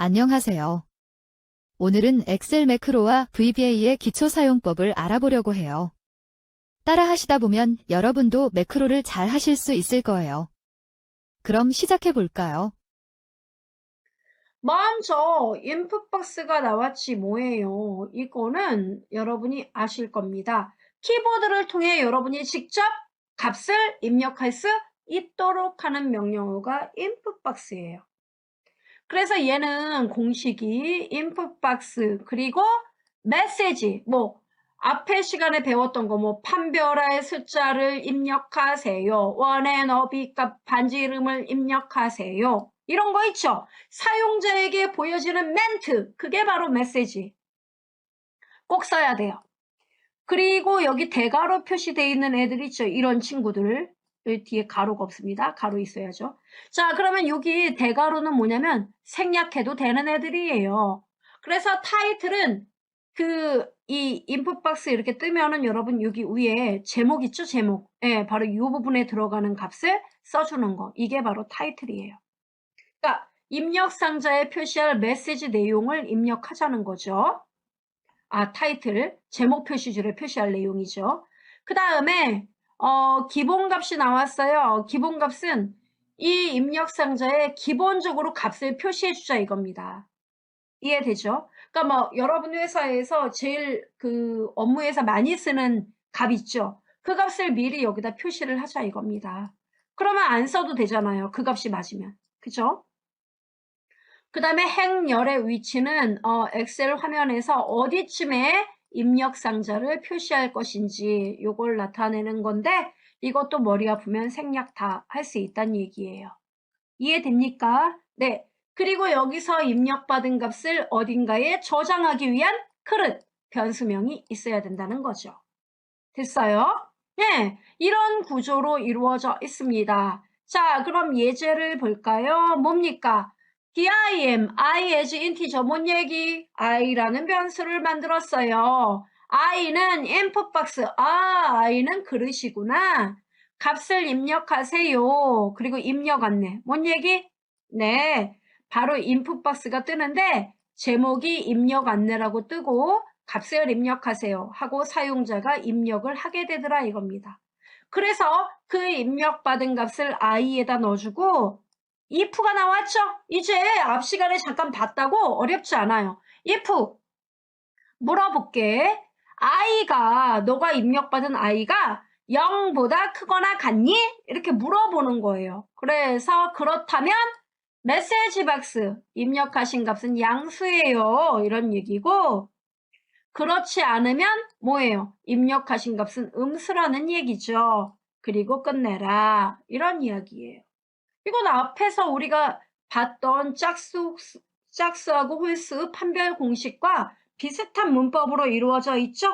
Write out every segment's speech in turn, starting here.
안녕하세요. 오늘은 엑셀 매크로와 VBA의 기초 사용법을 알아보려고 해요. 따라 하시다 보면 여러분도 매크로를 잘 하실 수 있을 거예요. 그럼 시작해 볼까요? 먼저 input 박스가 나왔지 뭐예요? 이거는 여러분이 아실 겁니다. 키보드를 통해 여러분이 직접 값을 입력할 수 있도록 하는 명령어가 input 박스예요. 그래서 얘는 공식이 input 박스 그리고 메시지 앞에 시간에 배웠던 거 판별할 숫자를 입력하세요. 원의 너비값 반지 이름을 입력하세요. 이런 거 있죠. 사용자에게 보여지는 멘트 그게 바로 메시지. 꼭 써야 돼요. 그리고 여기 대괄호 표시되어 있는 애들 있죠. 이런 친구들. 여기 뒤에 가로가 없습니다. 가로 있어야죠. 자, 그러면 여기 대괄호는 뭐냐면 생략해도 되는 애들이에요. 그래서 타이틀은 이 인풋 박스 이렇게 뜨면은 여러분 여기 위에 제목 있죠? 제목. 예, 바로 이 부분에 들어가는 값을 써주는 거. 이게 바로 타이틀이에요. 그러니까 입력 상자에 표시할 메시지 내용을 입력하자는 거죠. 타이틀, 제목 표시줄에 표시할 내용이죠. 그 다음에 기본값이 나왔어요. 기본값은 이 입력 상자에 기본적으로 값을 표시해 주자 이겁니다. 이해되죠? 그러니까 여러분 회사에서 제일 업무에서 많이 쓰는 값 있죠? 그 값을 미리 여기다 표시를 하자 이겁니다. 그러면 안 써도 되잖아요. 그 값이 맞으면. 그죠? 그 다음에 행열의 위치는 엑셀 화면에서 어디쯤에 입력 상자를 표시할 것인지 이걸 나타내는 건데 이것도 머리 아프면 생략 다 할 수 있다는 얘기예요. 이해됩니까? 네. 그리고 여기서 입력받은 값을 어딘가에 저장하기 위한 그릇, 변수명이 있어야 된다는 거죠. 됐어요? 네. 이런 구조로 이루어져 있습니다. 자, 그럼 예제를 볼까요? 뭡니까? dim, I as integer 뭔 얘기? i라는 변수를 만들었어요. i는 input box, i는 그릇이구나. 값을 입력하세요. 그리고 입력 안내. 뭔 얘기? 네, 바로 input box가 뜨는데 제목이 입력 안내라고 뜨고 값을 입력하세요 하고 사용자가 입력을 하게 되더라 이겁니다. 그래서 그 입력받은 값을 i에다 넣어주고 if가 나왔죠? 이제 앞 시간에 잠깐 봤다고 어렵지 않아요. if 물어볼게. 너가 입력받은 i가 0보다 크거나 같니? 이렇게 물어보는 거예요. 그래서 그렇다면 메시지 박스 입력하신 값은 양수예요. 이런 얘기고 그렇지 않으면 뭐예요? 입력하신 값은 음수라는 얘기죠. 그리고 끝내라. 이런 이야기예요. 이건 앞에서 우리가 봤던 짝수하고 홀수 판별 공식과 비슷한 문법으로 이루어져 있죠?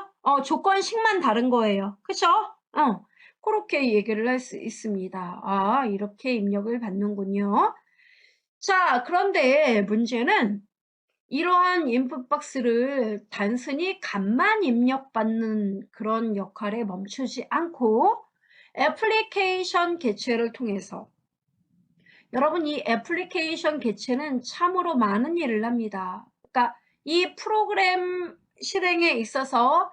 조건식만 다른 거예요. 그죠? 그렇게 얘기를 할 수 있습니다. 이렇게 입력을 받는군요. 자, 그런데 문제는 이러한 인풋 박스를 단순히 값만 입력받는 그런 역할에 멈추지 않고 애플리케이션 개체를 통해서 여러분 이 애플리케이션 개체는 참으로 많은 일을 합니다. 그러니까 이 프로그램 실행에 있어서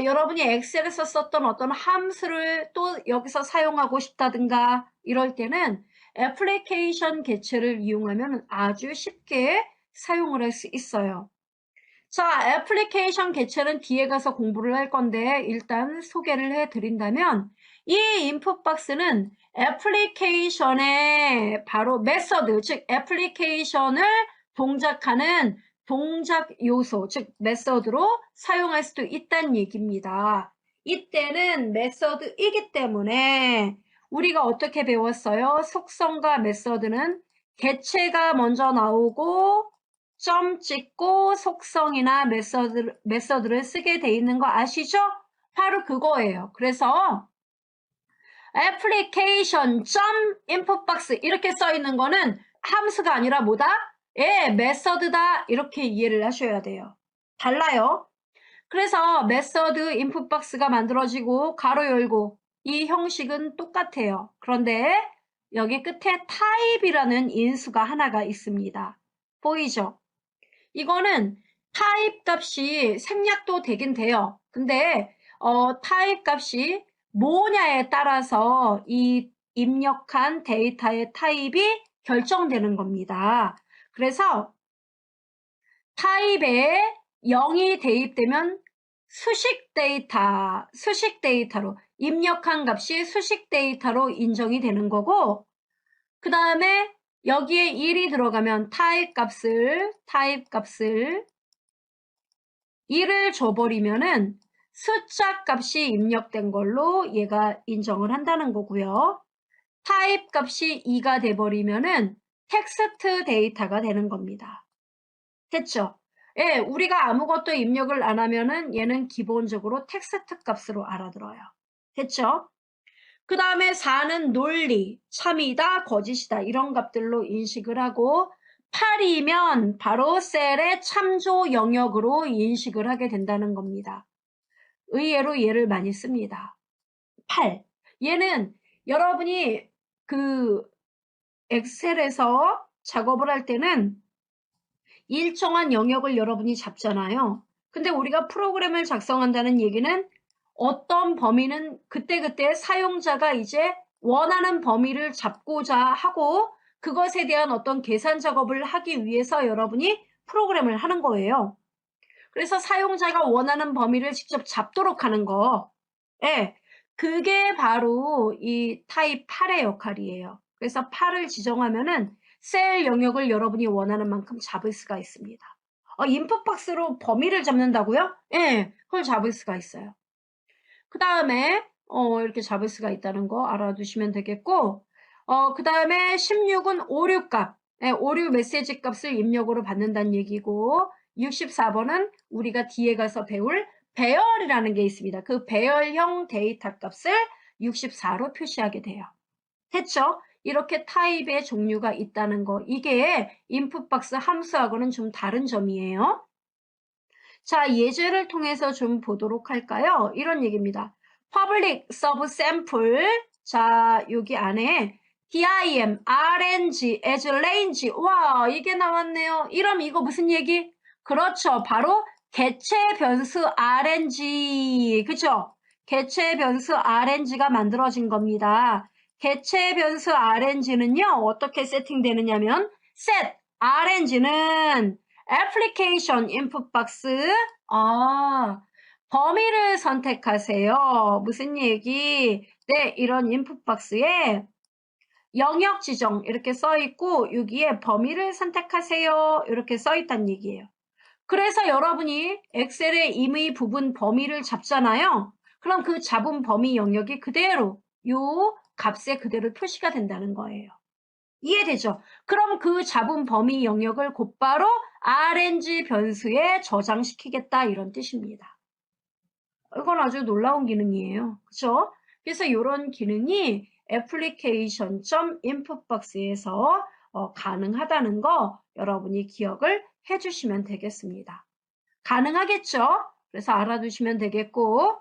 여러분이 엑셀에서 썼던 어떤 함수를 또 여기서 사용하고 싶다든가 이럴 때는 애플리케이션 개체를 이용하면 아주 쉽게 사용을 할 수 있어요. 자, 애플리케이션 개체는 뒤에 가서 공부를 할 건데 일단 소개를 해드린다면 이 인풋 박스는 애플리케이션의 바로 메서드, 즉 애플리케이션을 동작하는 동작 요소, 즉 메서드로 사용할 수도 있다는 얘기입니다. 이때는 메서드이기 때문에 우리가 어떻게 배웠어요? 속성과 메서드는 개체가 먼저 나오고 점 찍고 속성이나 메서드를 쓰게 돼 있는 거 아시죠? 바로 그거예요. 그래서 application input box 이렇게 써 있는 거는 함수가 아니라 뭐다? 메서드다 이렇게 이해를 하셔야 돼요. 달라요. 그래서 메서드 인풋 박스가 만들어지고 가로 열고 이 형식은 똑같아요. 그런데 여기 끝에 타입이라는 인수가 하나가 있습니다. 보이죠? 이거는 타입 값이 생략도 되긴 돼요. 근데 타입 값이 뭐냐에 따라서 이 입력한 데이터의 타입이 결정되는 겁니다. 그래서 타입에 0이 대입되면 수식 데이터로 입력한 값이 수식 데이터로 인정이 되는 거고, 그 다음에 여기에 1이 들어가면 타입 값을 1을 줘버리면은 숫자 값이 입력된 걸로 얘가 인정을 한다는 거고요. 타입 값이 2가 돼버리면은 텍스트 데이터가 되는 겁니다. 됐죠? 예, 우리가 아무것도 입력을 안 하면은 얘는 기본적으로 텍스트 값으로 알아들어요. 됐죠? 그 다음에 4는 논리, 참이다, 거짓이다 이런 값들로 인식을 하고 8이면 바로 셀의 참조 영역으로 인식을 하게 된다는 겁니다. 의외로 얘를 많이 씁니다. 8. 얘는 여러분이 그 엑셀에서 작업을 할 때는 일정한 영역을 여러분이 잡잖아요. 근데 우리가 프로그램을 작성한다는 얘기는 어떤 범위는 그때그때 사용자가 이제 원하는 범위를 잡고자 하고 그것에 대한 어떤 계산 작업을 하기 위해서 여러분이 프로그램을 하는 거예요. 그래서 사용자가 원하는 범위를 직접 잡도록 하는 거. 예. 그게 바로 이 타입 8의 역할이에요. 그래서 8을 지정하면은 셀 영역을 여러분이 원하는 만큼 잡을 수가 있습니다. 인풋 박스로 범위를 잡는다고요? 예, 그걸 잡을 수가 있어요. 그 다음에 이렇게 잡을 수가 있다는 거 알아두시면 되겠고, 그 다음에 16은 오류 값, 예, 오류 메시지 값을 입력으로 받는다는 얘기고, 64번은 우리가 뒤에 가서 배울 배열이라는 게 있습니다. 그 배열형 데이터 값을 64로 표시하게 돼요. 됐죠? 이렇게 타입의 종류가 있다는 거. 이게 인풋박스 함수하고는 좀 다른 점이에요. 자, 예제를 통해서 좀 보도록 할까요? 이런 얘기입니다. Public subsample. 자, 여기 안에 dim, rng, as range. 와, 이게 나왔네요. 이럼 이거 무슨 얘기? 그렇죠. 바로 개체 변수 rng. 그죠? 개체 변수 rng가 만들어진 겁니다. 개체 변수 rng는요, 어떻게 세팅되느냐면, set rng는 애플리케이션 인풋 박스. 범위를 선택하세요. 무슨 얘기? 네, 이런 인풋 박스에 영역 지정 이렇게 써 있고 여기에 범위를 선택하세요. 이렇게 써 있다는 얘기예요. 그래서 여러분이 엑셀의 임의 부분 범위를 잡잖아요. 그럼 그 잡은 범위 영역이 그대로 요 값에 그대로 표시가 된다는 거예요. 이해되죠? 그럼 그 잡은 범위 영역을 곧바로 RNG 변수에 저장시키겠다 이런 뜻입니다. 이건 아주 놀라운 기능이에요. 그렇죠? 그래서 이런 기능이 application.inputbox에서 가능하다는 거 여러분이 기억을 해주시면 되겠습니다. 가능하겠죠? 그래서 알아두시면 되겠고,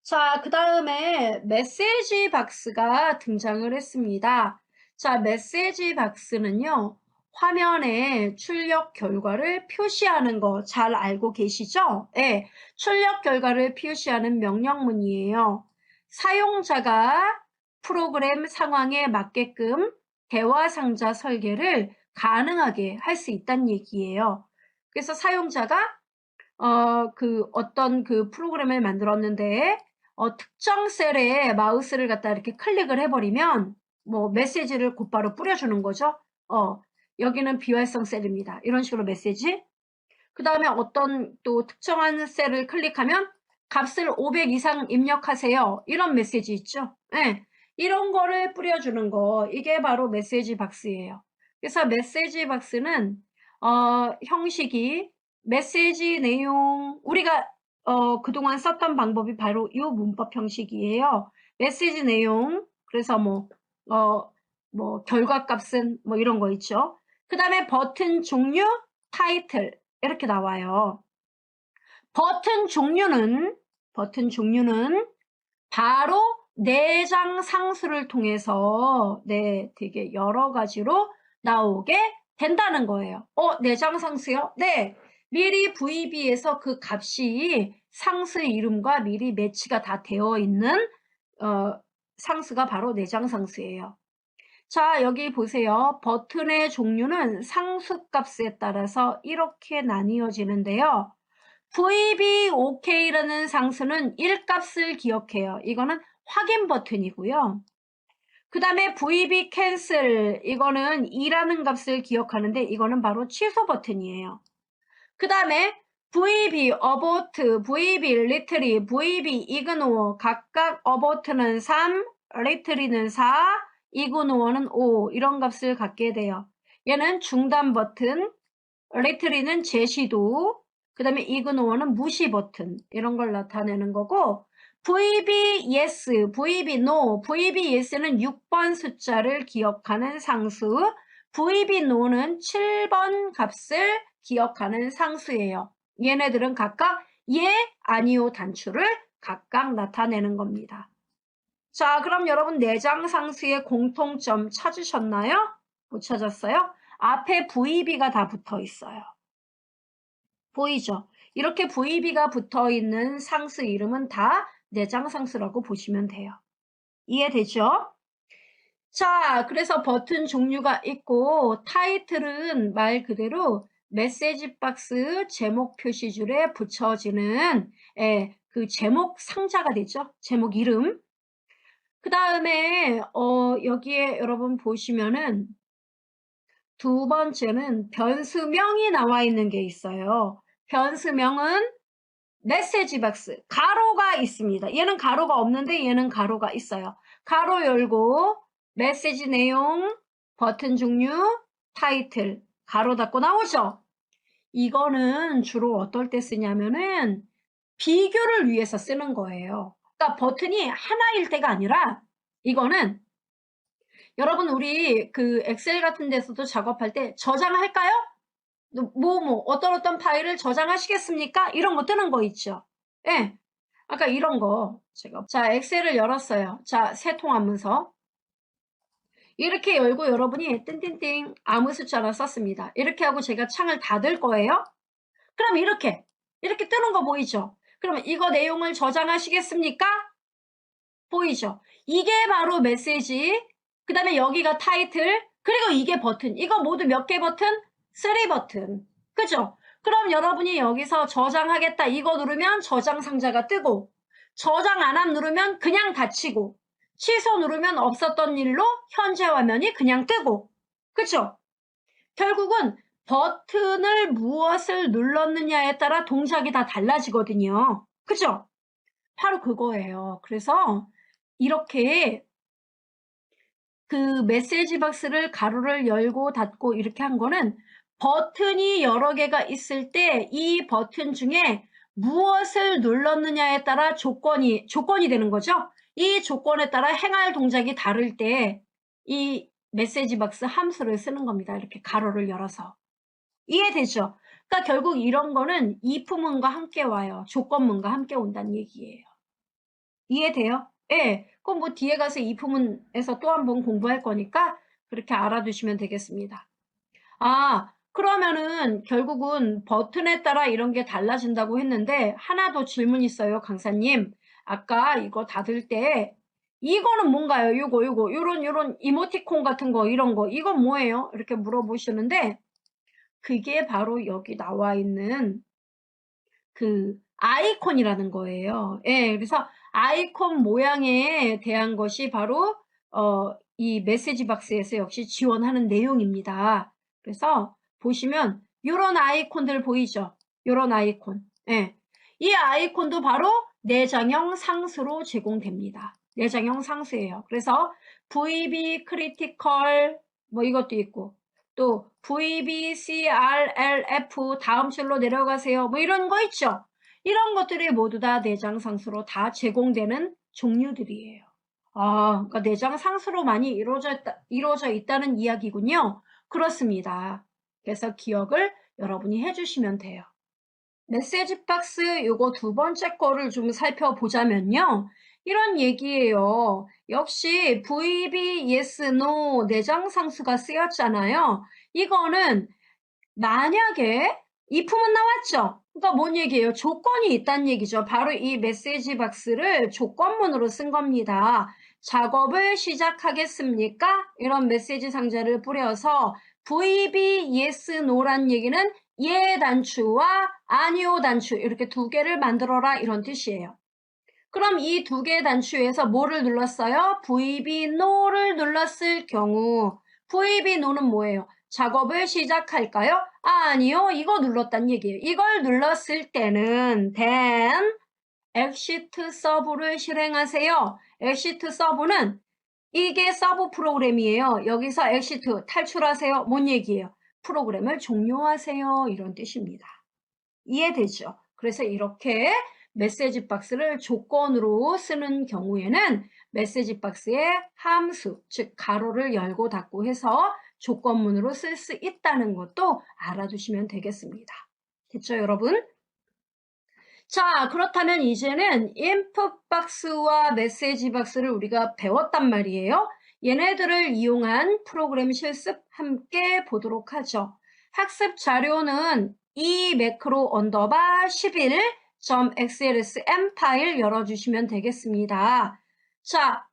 자, 그 다음에 메시지 박스가 등장을 했습니다. 자, 메시지 박스는요, 화면에 출력 결과를 표시하는 거 잘 알고 계시죠? 네, 출력 결과를 표시하는 명령문이에요. 사용자가 프로그램 상황에 맞게끔 대화 상자 설계를 가능하게 할 수 있다는 얘기예요. 그래서 사용자가 어떤 그 프로그램을 만들었는데 특정 셀에 마우스를 갖다 이렇게 클릭을 해버리면 뭐 메시지를 곧바로 뿌려주는 거죠. 여기는 비활성 셀입니다. 이런 식으로 메시지. 그 다음에 어떤 또 특정한 셀을 클릭하면 값을 500 이상 입력하세요. 이런 메시지 있죠. 네. 이런 거를 뿌려주는 거. 이게 바로 메시지 박스예요. 그래서 메시지 박스는 형식이 메시지 내용, 우리가 그동안 썼던 방법이 바로 이 문법 형식이에요. 메시지 내용, 그래서 뭐 결과값은 뭐 이런 거 있죠. 그 다음에 버튼 종류, 타이틀 이렇게 나와요. 버튼 종류는 바로 내장 상수를 통해서 되게 여러 가지로 나오게 된다는 거예요. 내장 상수요? 네. 미리 VB에서 그 값이 상수 이름과 미리 매치가 다 되어 있는 상수가 바로 내장 상수예요. 자, 여기 보세요. 버튼의 종류는 상수값에 따라서 이렇게 나뉘어지는데요. VB OK라는 상수는 1값을 기억해요. 이거는 확인 버튼이고요. 그 다음에 VB 캔슬, 이거는 2라는 값을 기억하는데 이거는 바로 취소 버튼이에요. 그 다음에 VB abort, VB literally, VB ignore 각각 abort는 3, literally는 4, ignore는 5 이런 값을 갖게 돼요. 얘는 중단 버튼, literally는 제시도, 그 다음에 ignore는 무시 버튼 이런 걸 나타내는 거고 VB yes, VB no, VB yes는 6번 숫자를 기억하는 상수, VB no는 7번 값을 기억하는 상수예요. 얘네들은 각각 예, 아니요 단추를 각각 나타내는 겁니다. 자, 그럼 여러분 내장 상수의 공통점 찾으셨나요? 못 찾았어요? 앞에 VB가 다 붙어 있어요. 보이죠? 이렇게 VB가 붙어 있는 상수 이름은 다 내장 상수라고 보시면 돼요. 이해되죠? 자, 그래서 버튼 종류가 있고 타이틀은 말 그대로 메시지 박스 제목 표시줄에 붙여지는 그 제목 상자가 되죠. 제목 이름. 그 다음에 여기에 여러분 보시면은 두 번째는 변수명이 나와 있는 게 있어요. 변수명은 메시지 박스, 가로가 있습니다. 얘는 가로가 없는데 얘는 가로가 있어요. 가로 열고 메시지 내용, 버튼 종류, 타이틀, 가로 닫고 나오죠? 이거는 주로 어떨 때 쓰냐면은 비교를 위해서 쓰는 거예요. 그러니까 버튼이 하나일 때가 아니라 이거는 여러분 우리 그 엑셀 같은 데서도 작업할 때 저장할까요? 어떤 파일을 저장하시겠습니까? 이런 거 뜨는 거 있죠. 예. 아까 이런 거 자, 엑셀을 열었어요. 자, 새 통합 문서. 이렇게 열고 여러분이 띵띵띵 아무 숫자나 썼습니다. 이렇게 하고 제가 창을 닫을 거예요. 그럼 이렇게 뜨는 거 보이죠? 그러면 이거 내용을 저장하시겠습니까? 보이죠? 이게 바로 메시지, 그 다음에 여기가 타이틀, 그리고 이게 버튼. 이거 모두 몇 개 버튼? 3 버튼. 그죠? 그럼 여러분이 여기서 저장하겠다 이거 누르면 저장 상자가 뜨고, 저장 안 함 누르면 그냥 닫히고, 취소 누르면 없었던 일로 현재 화면이 그냥 뜨고, 그죠? 결국은 버튼을 무엇을 눌렀느냐에 따라 동작이 다 달라지거든요. 그죠? 바로 그거예요. 그래서 이렇게 그 메시지 박스를 가로를 열고 닫고 이렇게 한 거는 버튼이 여러 개가 있을 때 이 버튼 중에 무엇을 눌렀느냐에 따라 조건이 되는 거죠. 이 조건에 따라 행할 동작이 다를 때 이 메시지 박스 함수를 쓰는 겁니다. 이렇게 가로를 열어서. 이해되죠? 그러니까 결국 이런 거는 if문과 함께 와요. 조건문과 함께 온다는 얘기예요. 이해돼요? 예. 그럼 뭐 뒤에 가서 if문에서 또 한 번 공부할 거니까 그렇게 알아두시면 되겠습니다. 아, 그러면은 결국은 버튼에 따라 이런 게 달라진다고 했는데 하나 더 질문 있어요, 강사님. 아까 이거 닫을 때 이거는 뭔가요? 요런 이모티콘 같은 거 이런 거 이건 뭐예요? 이렇게 물어보시는데 그게 바로 여기 나와 있는 그 아이콘이라는 거예요. 예, 그래서 아이콘 모양에 대한 것이 바로 이 메시지 박스에서 역시 지원하는 내용입니다. 그래서 보시면 요런 아이콘들 보이죠? 요런 아이콘. 예. 이 아이콘도 바로 내장형 상수로 제공됩니다. 내장형 상수예요. 그래서 VB 크리티컬 뭐 이것도 있고 또 VBCRLF 다음 줄로 내려가세요. 뭐 이런 거 있죠. 이런 것들이 모두 다 내장 상수로 다 제공되는 종류들이에요. 그러니까 내장 상수로 많이 이루어져 있다는 이야기군요. 그렇습니다. 그래서 기억을 여러분이 해주시면 돼요. 메시지 박스 요거 두 번째 거를 좀 살펴보자면요. 이런 얘기예요. 역시 VB, yes, no 내장 상수가 쓰였잖아요. 이거는 만약에 if만 나왔죠? 그러니까 뭔 얘기예요? 조건이 있다는 얘기죠. 바로 이 메시지 박스를 조건문으로 쓴 겁니다. 작업을 시작하겠습니까? 이런 메시지 상자를 뿌려서 VB, yes, no란 얘기는 예 단추와 아니오 단추 이렇게 두 개를 만들어라 이런 뜻이에요. 그럼 이 두 개의 단추에서 뭐를 눌렀어요? VB no를 눌렀을 경우 VB no는 뭐예요? 작업을 시작할까요? 아니요. 이거 눌렀단 얘기예요. 이걸 눌렀을 때는 then exit serve를 실행하세요. exit serve는 이게 서브 프로그램이에요. 여기서 exit 탈출하세요. 뭔 얘기예요? 프로그램을 종료하세요. 이런 뜻입니다. 이해되죠? 그래서 이렇게 메시지 박스를 조건으로 쓰는 경우에는 메시지 박스에 함수, 즉 가로를 열고 닫고 해서 조건문으로 쓸 수 있다는 것도 알아두시면 되겠습니다. 됐죠, 여러분? 자, 그렇다면 이제는 input 박스와 메시지 박스를 우리가 배웠단 말이에요. 얘네들을 이용한 프로그램 실습 함께 보도록 하죠. 학습 자료는 이 매크로 언더바 11.xlsm 파일 열어주시면 되겠습니다. 자,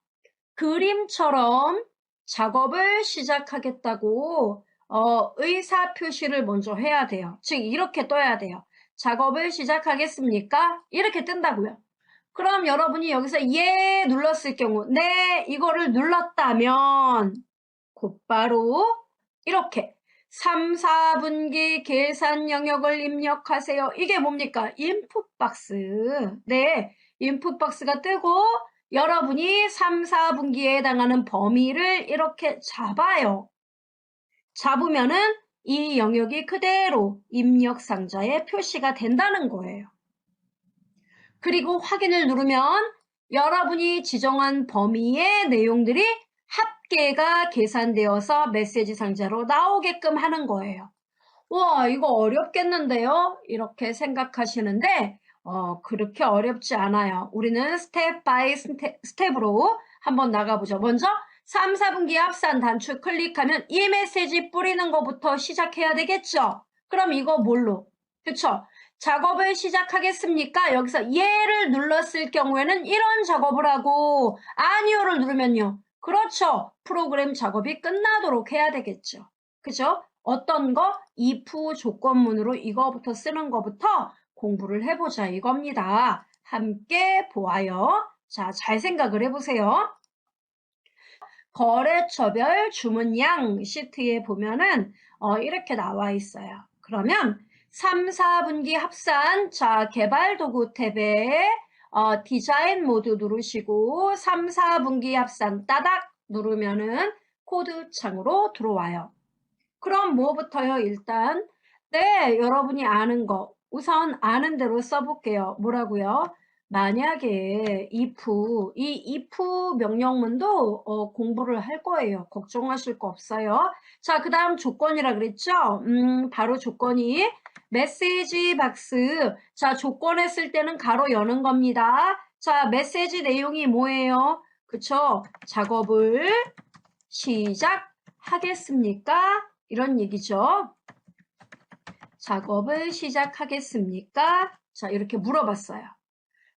그림처럼 작업을 시작하겠다고 의사 표시를 먼저 해야 돼요. 즉 이렇게 떠야 돼요. 작업을 시작하겠습니까? 이렇게 뜬다고요. 그럼 여러분이 여기서 예 눌렀을 경우 네 이거를 눌렀다면 곧바로 이렇게 3, 4분기 계산 영역을 입력하세요. 이게 뭡니까? 인풋 박스. 네, 인풋 박스가 뜨고 여러분이 3, 4분기에 해당하는 범위를 이렇게 잡아요. 잡으면은 이 영역이 그대로 입력 상자에 표시가 된다는 거예요. 그리고 확인을 누르면 여러분이 지정한 범위의 내용들이 합계가 계산되어서 메시지 상자로 나오게끔 하는 거예요. 와, 이거 어렵겠는데요? 이렇게 생각하시는데 그렇게 어렵지 않아요. 우리는 스텝 바이 스텝으로 한번 나가보죠. 먼저 3, 4분기 합산 단추 클릭하면 이 메시지 뿌리는 것부터 시작해야 되겠죠? 그럼 이거 뭘로? 그쵸? 작업을 시작하겠습니까? 여기서 예를 눌렀을 경우에는 이런 작업을 하고 아니오를 누르면요. 그렇죠. 프로그램 작업이 끝나도록 해야 되겠죠. 그죠? 어떤 거? if 조건문으로 이거부터 쓰는 거부터 공부를 해보자 이겁니다. 함께 보아요. 자, 잘 생각을 해보세요. 거래처별 주문량 시트에 보면은 이렇게 나와 있어요. 그러면 3, 4분기 합산 자 개발도구 탭에 디자인 모드 누르시고 3, 4분기 합산 따닥 누르면은 코드 창으로 들어와요. 그럼 뭐부터요? 일단 네, 여러분이 아는 거 우선 아는 대로 써볼게요. 뭐라고요? 만약에 if, 이 if 명령문도 공부를 할 거예요. 걱정하실 거 없어요. 자, 그 다음 조건이라 그랬죠? 바로 조건이 메시지 박스. 자, 조건에 쓸 때는 가로 여는 겁니다. 자, 메시지 내용이 뭐예요? 그쵸? 작업을 시작하겠습니까? 이런 얘기죠. 작업을 시작하겠습니까? 자, 이렇게 물어봤어요.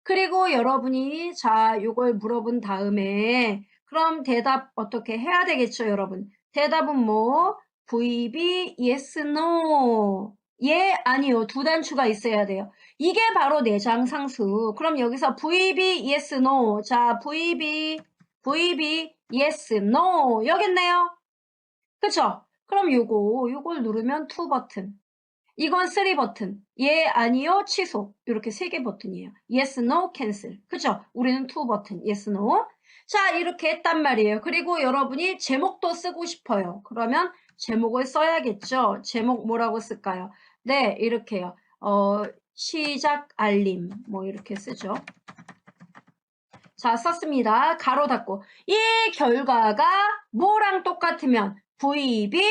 그리고 여러분이 자, 요걸 물어본 다음에 그럼 대답 어떻게 해야 되겠죠, 여러분? 대답은 뭐? VB, yes, no. 예, 아니요. 두 단추가 있어야 돼요. 이게 바로 내장 상수. 그럼 여기서 VB, yes, no. 자, VB, yes, no. 여기 있네요. 그쵸? 그럼 요걸 누르면 2 버튼. 이건 3 버튼. 예, 아니요, 취소. 이렇게 3개 버튼이에요. yes, no, cancel. 그죠? 우리는 2 버튼. yes, no. 자, 이렇게 했단 말이에요. 그리고 여러분이 제목도 쓰고 싶어요. 그러면 제목을 써야겠죠? 제목 뭐라고 쓸까요? 네, 이렇게요. 시작 알림. 뭐 이렇게 쓰죠. 자, 썼습니다. 가로 닫고. 이 결과가 뭐랑 똑같으면 VB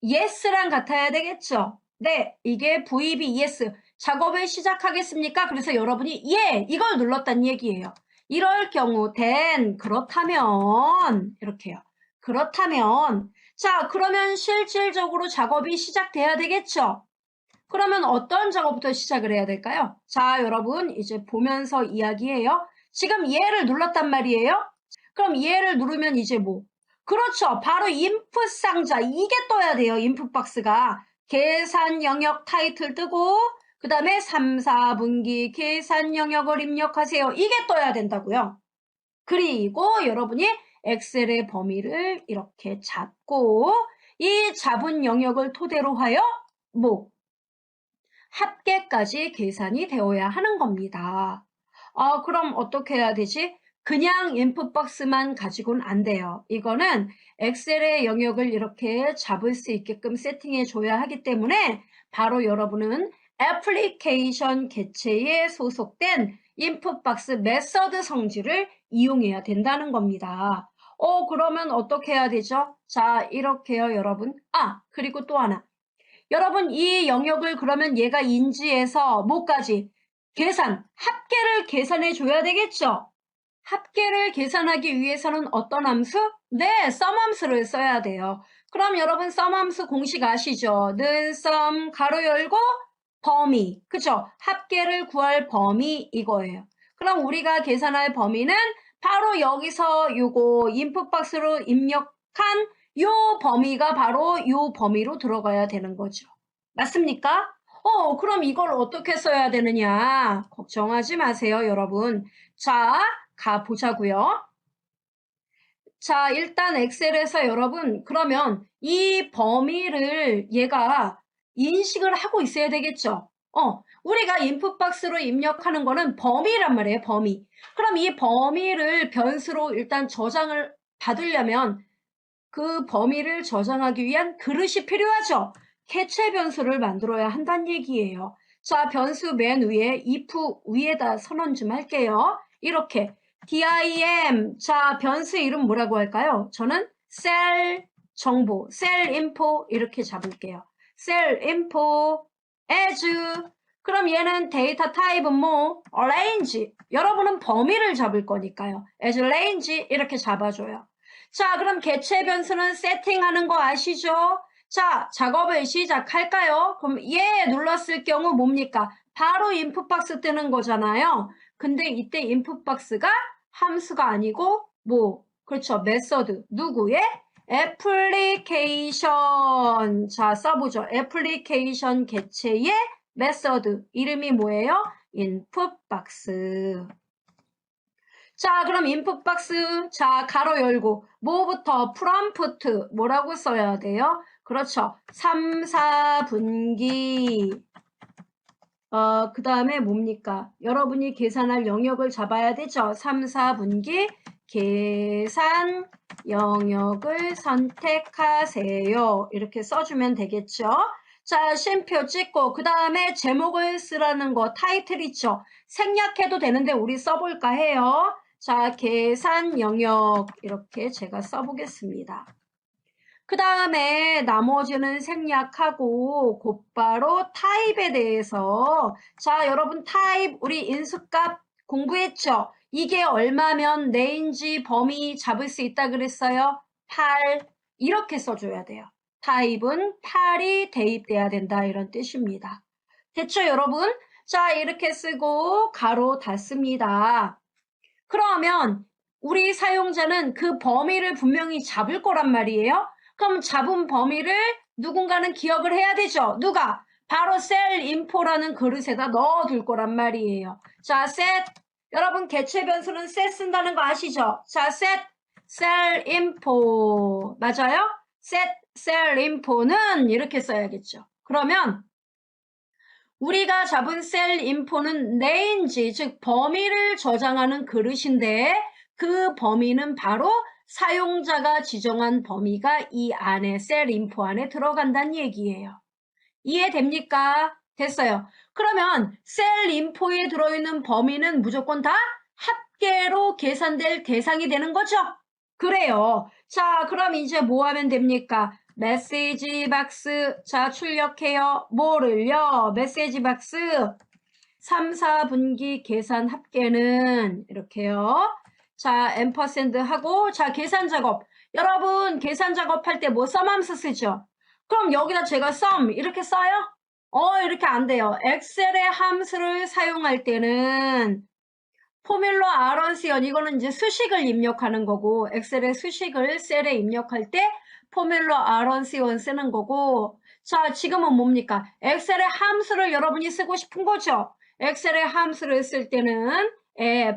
yes랑 같아야 되겠죠? 네, 이게 VB yes. 작업을 시작하겠습니까? 그래서 여러분이 예, 이걸 눌렀다는 얘기예요. 이럴 경우 then 그렇다면 이렇게요. 그렇다면 자, 그러면 실질적으로 작업이 시작돼야 되겠죠? 그러면 어떤 작업부터 시작을 해야 될까요? 자, 여러분 이제 보면서 이야기해요. 지금 얘를 눌렀단 말이에요. 그럼 얘를 누르면 이제 뭐? 그렇죠. 바로 인풋 상자. 이게 떠야 돼요. 인풋 박스가. 계산 영역 타이틀 뜨고 그 다음에 3, 4분기 계산 영역을 입력하세요. 이게 떠야 된다고요. 그리고 여러분이 엑셀의 범위를 이렇게 잡고 이 잡은 영역을 토대로 하여 뭐? 합계까지 계산이 되어야 하는 겁니다. 그럼 어떻게 해야 되지? 그냥 인풋 박스만 가지고는 안 돼요. 이거는 엑셀의 영역을 이렇게 잡을 수 있게끔 세팅해 줘야 하기 때문에 바로 여러분은 애플리케이션 객체에 소속된 인풋 박스 메서드 성질을 이용해야 된다는 겁니다. 그러면 어떻게 해야 되죠? 자, 이렇게요, 여러분. 그리고 또 하나. 여러분 이 영역을 그러면 얘가 인지해서 뭐까지? 계산, 합계를 계산해 줘야 되겠죠? 합계를 계산하기 위해서는 어떤 함수? 네, sum 함수를 써야 돼요. 그럼 여러분 sum 함수 공식 아시죠? 늘 sum 가로 열고 범위, 그죠? 합계를 구할 범위 이거예요. 그럼 우리가 계산할 범위는 바로 여기서 요거 인풋 박스로 입력한 요 범위가 바로 요 범위로 들어가야 되는 거죠. 맞습니까? 그럼 이걸 어떻게 써야 되느냐? 걱정하지 마세요, 여러분. 자, 가보자고요. 자, 일단 엑셀에서 여러분, 그러면 이 범위를 얘가 인식을 하고 있어야 되겠죠? 우리가 인풋 박스로 입력하는 거는 범위란 말이에요, 범위. 그럼 이 범위를 변수로 일단 저장을 받으려면 그 범위를 저장하기 위한 그릇이 필요하죠. 객체 변수를 만들어야 한다는 얘기예요. 자, 변수 맨 위에 if 위에다 선언 좀 할게요. 이렇게 dim 자, 변수 이름 뭐라고 할까요? 저는 cell 정보, cell info 이렇게 잡을게요. cell info as 그럼 얘는 데이터 타입은 뭐? range 여러분은 범위를 잡을 거니까요. as range 이렇게 잡아줘요. 자, 그럼 개체 변수는 세팅하는 거 아시죠? 자, 작업을 시작할까요? 그럼 얘 눌렀을 경우 뭡니까? 바로 인풋 박스 뜨는 거잖아요. 근데 이때 인풋 박스가 함수가 아니고 뭐? 그렇죠. 메서드. 누구의? 애플리케이션. 자, 써보죠. 애플리케이션 개체의 메서드. 이름이 뭐예요? 인풋 박스. 자, 그럼 인풋 박스, 자, 가로 열고, 뭐부터? 프롬프트, 뭐라고 써야 돼요? 그렇죠. 3, 4분기. 그 다음에 뭡니까? 여러분이 계산할 영역을 잡아야 되죠. 3, 4분기 계산 영역을 선택하세요. 이렇게 써주면 되겠죠. 자, 쉼표 찍고 그 다음에 제목을 쓰라는 거 타이틀 있죠. 생략해도 되는데 우리 써볼까 해요. 자, 계산 영역 이렇게 제가 써보겠습니다. 그 다음에 나머지는 생략하고 곧바로 타입에 대해서 자, 여러분 타입 우리 인수값 공부했죠? 이게 얼마면 레인지 범위 잡을 수 있다 그랬어요? 8 이렇게 써줘야 돼요. 타입은 8이 대입돼야 된다 이런 뜻입니다. 됐죠 여러분? 자, 이렇게 쓰고 가로 닫습니다. 그러면 우리 사용자는 그 범위를 분명히 잡을 거란 말이에요. 그럼 잡은 범위를 누군가는 기억을 해야 되죠. 누가? 바로 cell info라는 그릇에다 넣어둘 거란 말이에요. 자, set. 여러분 개체 변수는 set 쓴다는 거 아시죠? 자, set cell info. 맞아요? set cell info는 이렇게 써야겠죠. 그러면 우리가 잡은 셀 인포는 range, 즉 범위를 저장하는 그릇인데 그 범위는 바로 사용자가 지정한 범위가 이 안에 셀 인포 안에 들어간다는 얘기예요. 이해됩니까? 됐어요. 그러면 셀 인포에 들어있는 범위는 무조건 다 합계로 계산될 대상이 되는 거죠? 그래요. 자, 그럼 이제 뭐 하면 됩니까? 메시지 박스. 자, 출력해요. 뭐를요? 메시지 박스. 3, 4분기 계산 합계는 이렇게요. 자, 앰퍼샌드 하고 자, 계산 작업. 여러분 계산 작업할 때 뭐 sum 함수 쓰죠? 그럼 여기다 제가 sum 이렇게 써요? 이렇게 안 돼요. 엑셀의 함수를 사용할 때는 포뮬러 ROC원 이거는 이제 수식을 입력하는 거고 엑셀의 수식을 셀에 입력할 때 포뮬러 ROC원 쓰는 거고 자 지금은 뭡니까? 엑셀의 함수를 여러분이 쓰고 싶은 거죠. 엑셀의 함수를 쓸 때는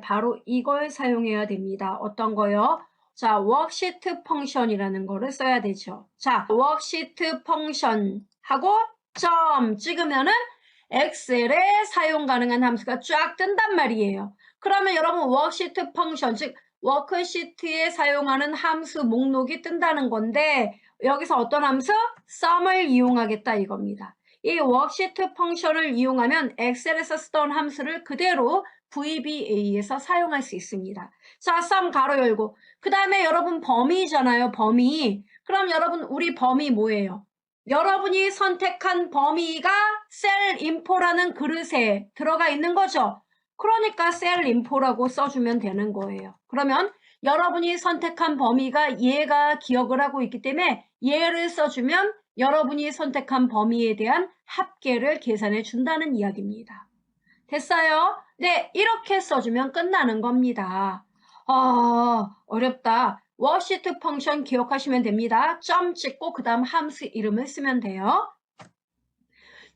바로 이걸 사용해야 됩니다. 어떤 거요? 자 워크시트 펑션이라는 거를 써야 되죠. 자 워크시트 펑션 하고 점 찍으면은 엑셀에 사용 가능한 함수가 쫙 뜬단 말이에요. 그러면 여러분 워크시트 펑션, 즉 워크시트에 사용하는 함수 목록이 뜬다는 건데 여기서 어떤 함수? sum을 이용하겠다 이겁니다. 이 워크시트 펑션을 이용하면 엑셀에서 쓰던 함수를 그대로 VBA에서 사용할 수 있습니다. 자, sum 가로 열고 그 다음에 여러분 범위잖아요. 범위. 그럼 여러분 우리 범위 뭐예요? 여러분이 선택한 범위가 셀 인포라는 그릇에 들어가 있는 거죠. 그러니까 셀 인포라고 써주면 되는 거예요. 그러면 여러분이 선택한 범위가 얘가 기억을 하고 있기 때문에 얘를 써주면 여러분이 선택한 범위에 대한 합계를 계산해 준다는 이야기입니다. 됐어요? 네, 이렇게 써주면 끝나는 겁니다. 어렵다. 워크시트 펑션 기억하시면 됩니다. 점 찍고 그 다음 함수 이름을 쓰면 돼요.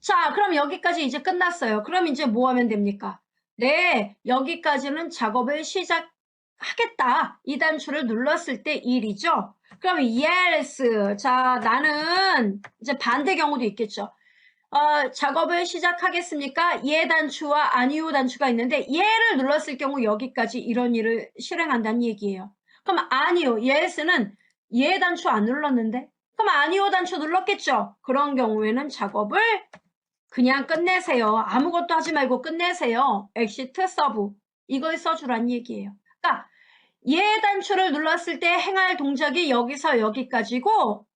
자, 그럼 여기까지 이제 끝났어요. 그럼 이제 뭐 하면 됩니까? 네, 여기까지는 작업을 시작하겠다. 이 단추를 눌렀을 때 일이죠. 그럼 yes. 자, 나는 이제 반대 경우도 있겠죠. 작업을 시작하겠습니까? 예 단추와 아니요 단추가 있는데 얘를 눌렀을 경우 여기까지 이런 일을 실행한다는 얘기예요. 그럼 아니요, yes는 예 단추 안 눌렀는데? 그럼 아니요 단추 눌렀겠죠? 그런 경우에는 작업을 그냥 끝내세요. 아무것도 하지 말고 끝내세요. exit 서브 이걸 써주란 얘기예요. 그러니까 예 단추를 눌렀을 때 행할 동작이 여기서 여기까지고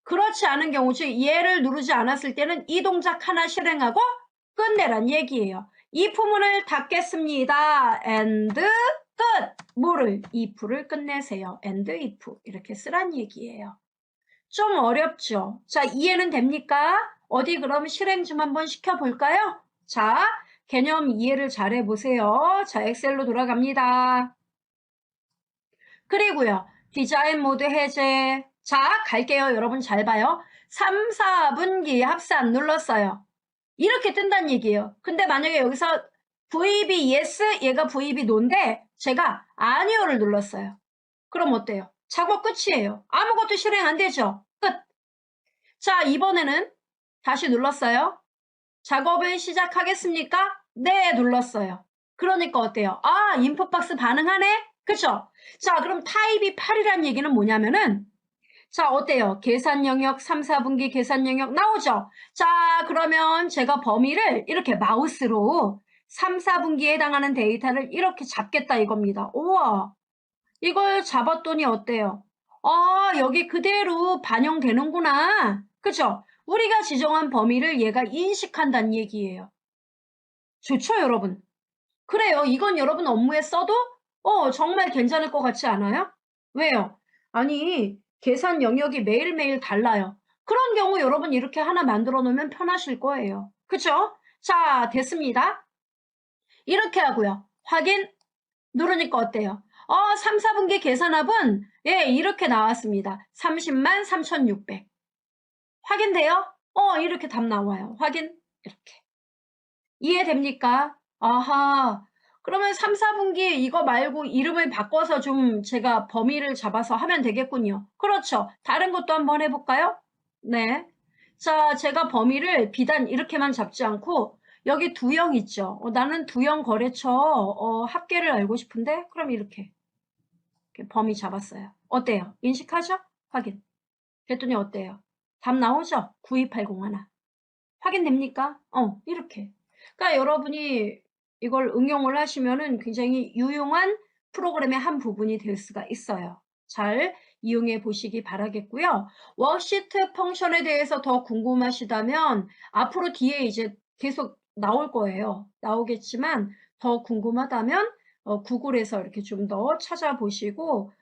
그렇지 않은 경우, 즉 얘를 누르지 않았을 때는 이 동작 하나 실행하고 끝내란 얘기예요. if문을 닫겠습니다. and 끝! 뭐를? if를 끝내세요. and if 이렇게 쓰란 얘기예요. 좀 어렵죠? 자, 이해는 됩니까? 어디 그럼 실행 좀 한번 시켜볼까요? 자, 개념 이해를 잘 해보세요. 자, 엑셀로 돌아갑니다. 그리고요. 디자인 모드 해제. 자, 갈게요. 여러분 잘 봐요. 3, 4분기 합산 눌렀어요. 이렇게 뜬다는 얘기예요. 근데 만약에 여기서 VB yes, 얘가 VB no인데 제가 아니오를 눌렀어요. 그럼 어때요? 작업 끝이에요. 아무것도 실행 안 되죠? 끝. 자, 이번에는 다시 눌렀어요. 작업을 시작하겠습니까? 네, 눌렀어요. 그러니까 어때요? 인풋박스 반응하네? 그쵸? 자, 그럼 타입이 8이란 얘기는 뭐냐면은 자, 어때요? 계산 영역, 3, 4분기 계산 영역 나오죠? 자, 그러면 제가 범위를 이렇게 마우스로 3, 4분기에 해당하는 데이터를 이렇게 잡겠다 이겁니다. 우와, 이걸 잡았더니 어때요? 여기 그대로 반영되는구나. 그쵸? 우리가 지정한 범위를 얘가 인식한다는 얘기예요. 좋죠, 여러분? 그래요. 이건 여러분 업무에 써도 정말 괜찮을 것 같지 않아요? 왜요? 아니, 계산 영역이 매일매일 달라요. 그런 경우 여러분 이렇게 하나 만들어 놓으면 편하실 거예요. 그쵸? 자, 됐습니다. 이렇게 하고요. 확인 누르니까 어때요? 3, 4분기 계산합은 이렇게 나왔습니다. 30만 3,600. 확인돼요? 이렇게 답 나와요. 확인 이렇게. 이해됩니까? 아하. 그러면 3, 4분기 이거 말고 이름을 바꿔서 좀 제가 범위를 잡아서 하면 되겠군요. 그렇죠. 다른 것도 한번 해볼까요? 네. 자, 제가 범위를 비단 이렇게만 잡지 않고 여기 두형 있죠. 나는 두형 거래처 합계를 알고 싶은데 그럼 이렇게 범위 잡았어요. 어때요? 인식하죠? 확인. 그랬더니 어때요? 답 나오죠? 9280 하나. 확인됩니까? 이렇게. 그러니까 여러분이 이걸 응용을 하시면은 굉장히 유용한 프로그램의 한 부분이 될 수가 있어요. 잘 이용해 보시기 바라겠고요. 워크시트 펑션에 대해서 더 궁금하시다면 앞으로 뒤에 이제 계속 나올 거예요. 나오겠지만 더 궁금하다면 구글에서 이렇게 좀 더 찾아보시고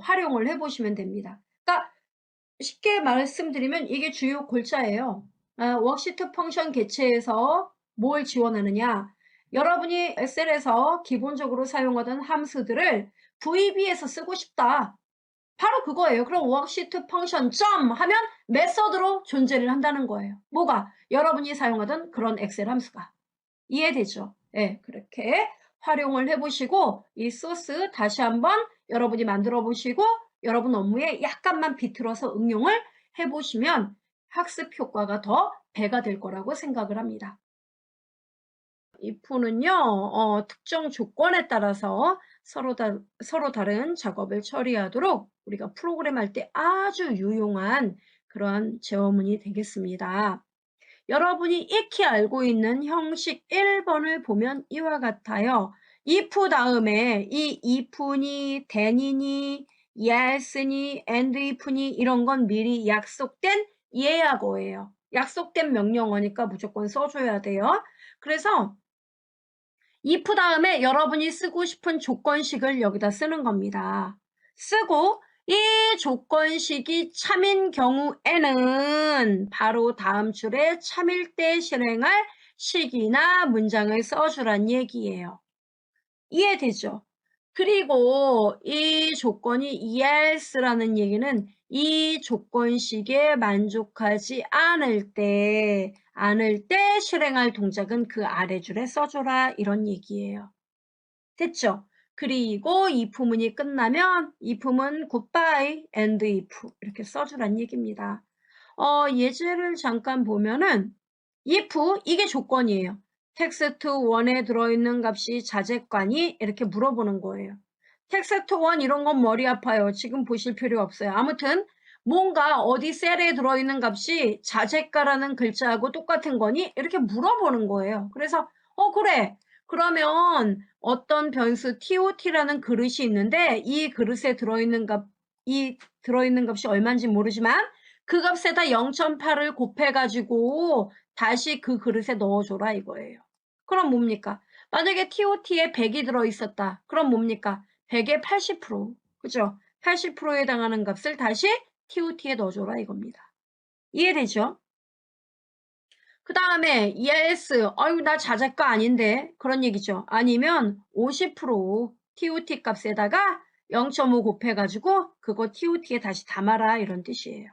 활용을 해보시면 됩니다. 그러니까 쉽게 말씀드리면 이게 주요 골자예요. 워크시트 펑션 개체에서 뭘 지원하느냐? 여러분이 엑셀에서 기본적으로 사용하던 함수들을 VB에서 쓰고 싶다. 바로 그거예요. 그럼 워크시트 펑션 점 하면 메서드로 존재를 한다는 거예요. 뭐가? 여러분이 사용하던 그런 엑셀 함수가. 이해되죠? 네, 그렇게 활용을 해보시고 이 소스 다시 한번 여러분이 만들어 보시고 여러분 업무에 약간만 비틀어서 응용을 해보시면 학습 효과가 더 배가 될 거라고 생각을 합니다. if는요, 특정 조건에 따라서 서로 다른 작업을 처리하도록 우리가 프로그램 할 때 아주 유용한 그런 제어문이 되겠습니다. 여러분이 익히 알고 있는 형식 1번을 보면 이와 같아요. if 다음에 이 if니, then이니, yes니, and if니 이런 건 미리 약속된 예약어예요. 약속된 명령어니까 무조건 써줘야 돼요. 그래서 if 다음에 여러분이 쓰고 싶은 조건식을 여기다 쓰는 겁니다. 쓰고 이 조건식이 참인 경우에는 바로 다음 줄에 참일 때 실행할 식이나 문장을 써주란 얘기예요. 이해되죠? 그리고 이 조건이 yes라는 얘기는 이 조건식에 만족하지 않을 때 실행할 동작은 그 아래 줄에 써줘라 이런 얘기예요. 됐죠? 그리고 if문이 끝나면 if문 goodbye and if 이렇게 써주란 얘기입니다. 예제를 잠깐 보면은 if 이게 조건이에요. 텍스트 1에 들어있는 값이 자재관이 이렇게 물어보는 거예요. 텍스트 1 이런 건 머리 아파요. 지금 보실 필요 없어요. 아무튼 뭔가 어디 셀에 들어있는 값이 자재가라는 글자하고 똑같은 거니? 이렇게 물어보는 거예요. 그래서 그래. 그러면 어떤 변수 TOT라는 그릇이 있는데 이 그릇에 들어있는 값이 얼마인지 모르지만 그 값에다 0.8을 곱해가지고 다시 그 그릇에 넣어줘라 이거예요. 그럼 뭡니까? 만약에 TOT에 100이 들어있었다. 그럼 뭡니까? 100의 80%. 그죠? 80%에 해당하는 값을 다시 TOT에 넣어줘라 이겁니다. 이해되죠? 그 다음에 yes, 아유 나 자재가 아닌데 그런 얘기죠. 아니면 50% TOT 값에다가 0.5 곱해가지고 그거 TOT에 다시 담아라 이런 뜻이에요.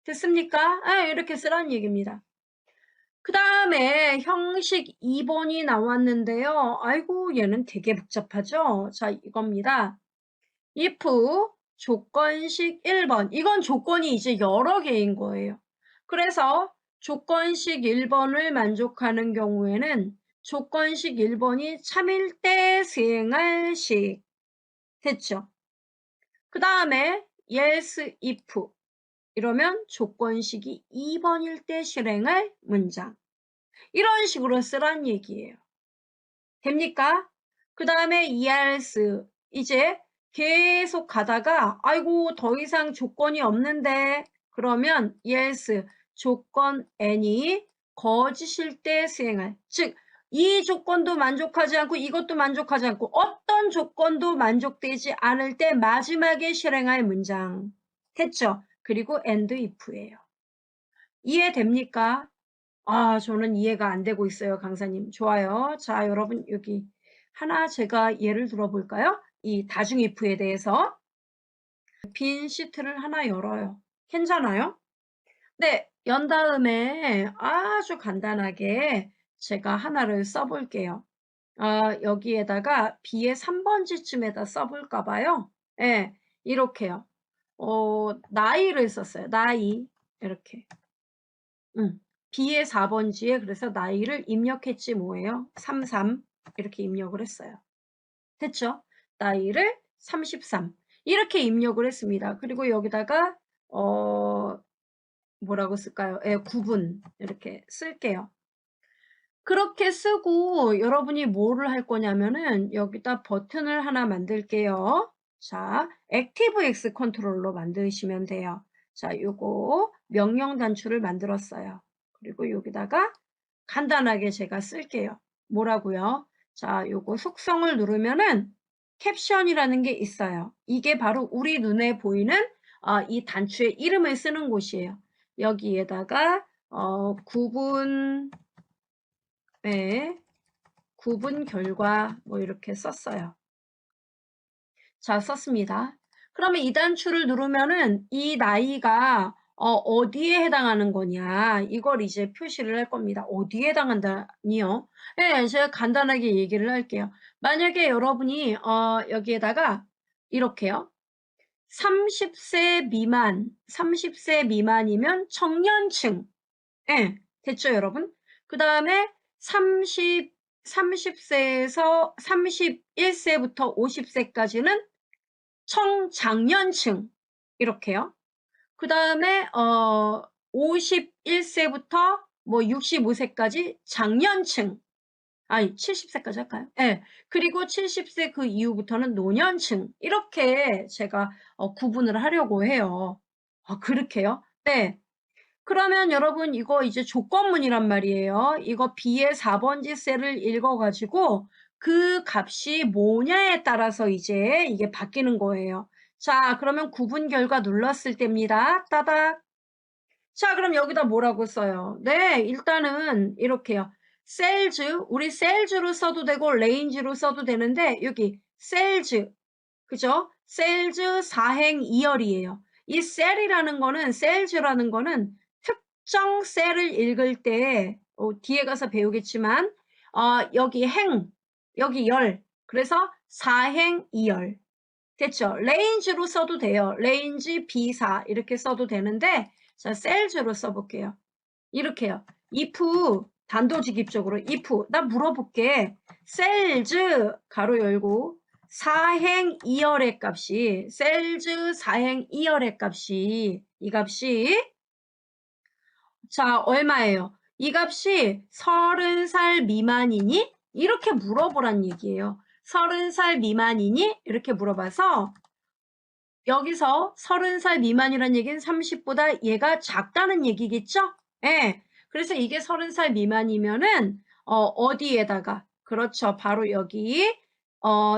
됐습니까? 이렇게 쓰라는 얘기입니다. 그 다음에 형식 2번이 나왔는데요. 아이고 얘는 되게 복잡하죠? 자 이겁니다. if 조건식 1번 이건 조건이 이제 여러 개인 거예요. 그래서 조건식 1번을 만족하는 경우에는 조건식 1번이 참일 때 수행할 식 됐죠? 그 다음에 yes if 이러면 조건식이 2번일 때 실행할 문장 이런 식으로 쓰란 얘기예요. 됩니까? 그 다음에 else 이제 계속 가다가 아이고 더 이상 조건이 없는데 그러면 else 조건 n이 거짓일 때 수행할 즉 이 조건도 만족하지 않고 이것도 만족하지 않고 어떤 조건도 만족되지 않을 때 마지막에 실행할 문장 됐죠? 그리고 and if예요. 이해됩니까? 저는 이해가 안 되고 있어요, 강사님. 좋아요. 자, 여러분 여기 하나 제가 예를 들어 볼까요? 이 다중 if에 대해서 빈 시트를 하나 열어요. 괜찮아요? 네, 연 다음에 아주 간단하게 제가 하나를 써볼게요. 여기에다가 B의 3번지쯤에다 써볼까 봐요. 예, 이렇게요. 나이를 썼어요. 나이. 이렇게. B의 4번지에 그래서 나이를 입력했지 뭐예요? 33 이렇게 입력을 했어요. 됐죠? 나이를 33 이렇게 입력을 했습니다. 그리고 여기다가 뭐라고 쓸까요? 구분 이렇게 쓸게요. 그렇게 쓰고 여러분이 뭐를 할 거냐면은 여기다 버튼을 하나 만들게요. 자, ActiveX 컨트롤로 만드시면 돼요. 자, 요거 명령 단추를 만들었어요. 그리고 여기다가 간단하게 제가 쓸게요. 뭐라고요? 자, 요거 속성을 누르면은 캡션이라는 게 있어요. 이게 바로 우리 눈에 보이는 이 단추의 이름을 쓰는 곳이에요. 여기에다가 구분 결과 뭐 이렇게 썼어요. 자, 썼습니다. 그러면 이 단추를 누르면은 이 나이가 어디에 해당하는 거냐 이걸 이제 표시를 할 겁니다. 어디에 해당한다니요? 네, 제가 간단하게 얘기를 할게요. 만약에 여러분이 여기에다가 이렇게요. 30세 미만이면 청년층. 예, 됐죠, 여러분? 그 다음에 30세에서 31세부터 50세까지는 청장년층. 이렇게요. 그 다음에 51세부터 뭐 65세까지 장년층. 아니 70세까지 할까요? 예. 그리고 70세 그 이후부터는 노년층. 이렇게 제가 구분을 하려고 해요. 그렇게요? 네. 그러면 여러분 이거 이제 조건문이란 말이에요. 이거 B의 4번지 셀을 읽어가지고 그 값이 뭐냐에 따라서 이제 이게 바뀌는 거예요. 자, 그러면 구분 결과 눌렀을 때입니다. 따닥. 자, 그럼 여기다 뭐라고 써요? 네, 일단은 이렇게요. 셀즈, 우리 셀즈로 써도 되고 레인지로 써도 되는데 여기 셀즈, 그죠? 셀즈 사행 2열이에요. 이 셀이라는 거는 셀즈라는 거는 특정 셀을 읽을 때 뒤에 가서 배우겠지만 여기 행, 여기 열. 그래서 사행 2열. 됐죠? 레인지로 써도 돼요. 레인지 B4 이렇게 써도 되는데 자, 셀즈로 써볼게요. 이렇게요. if 단도직입적으로 if 나 물어볼게. 셀즈 가로 열고 사행 2열의 값이 셀즈 사행 2열의 값이 이 값이 자 얼마예요? 이 값이 30살 미만이니? 이렇게 물어보란 얘기예요. 30살 미만이니? 이렇게 물어봐서 여기서 30살 미만이란 얘기는 30보다 얘가 작다는 얘기겠죠? 예. 그래서 이게 30살 미만이면은 어디에다가 그렇죠. 바로 여기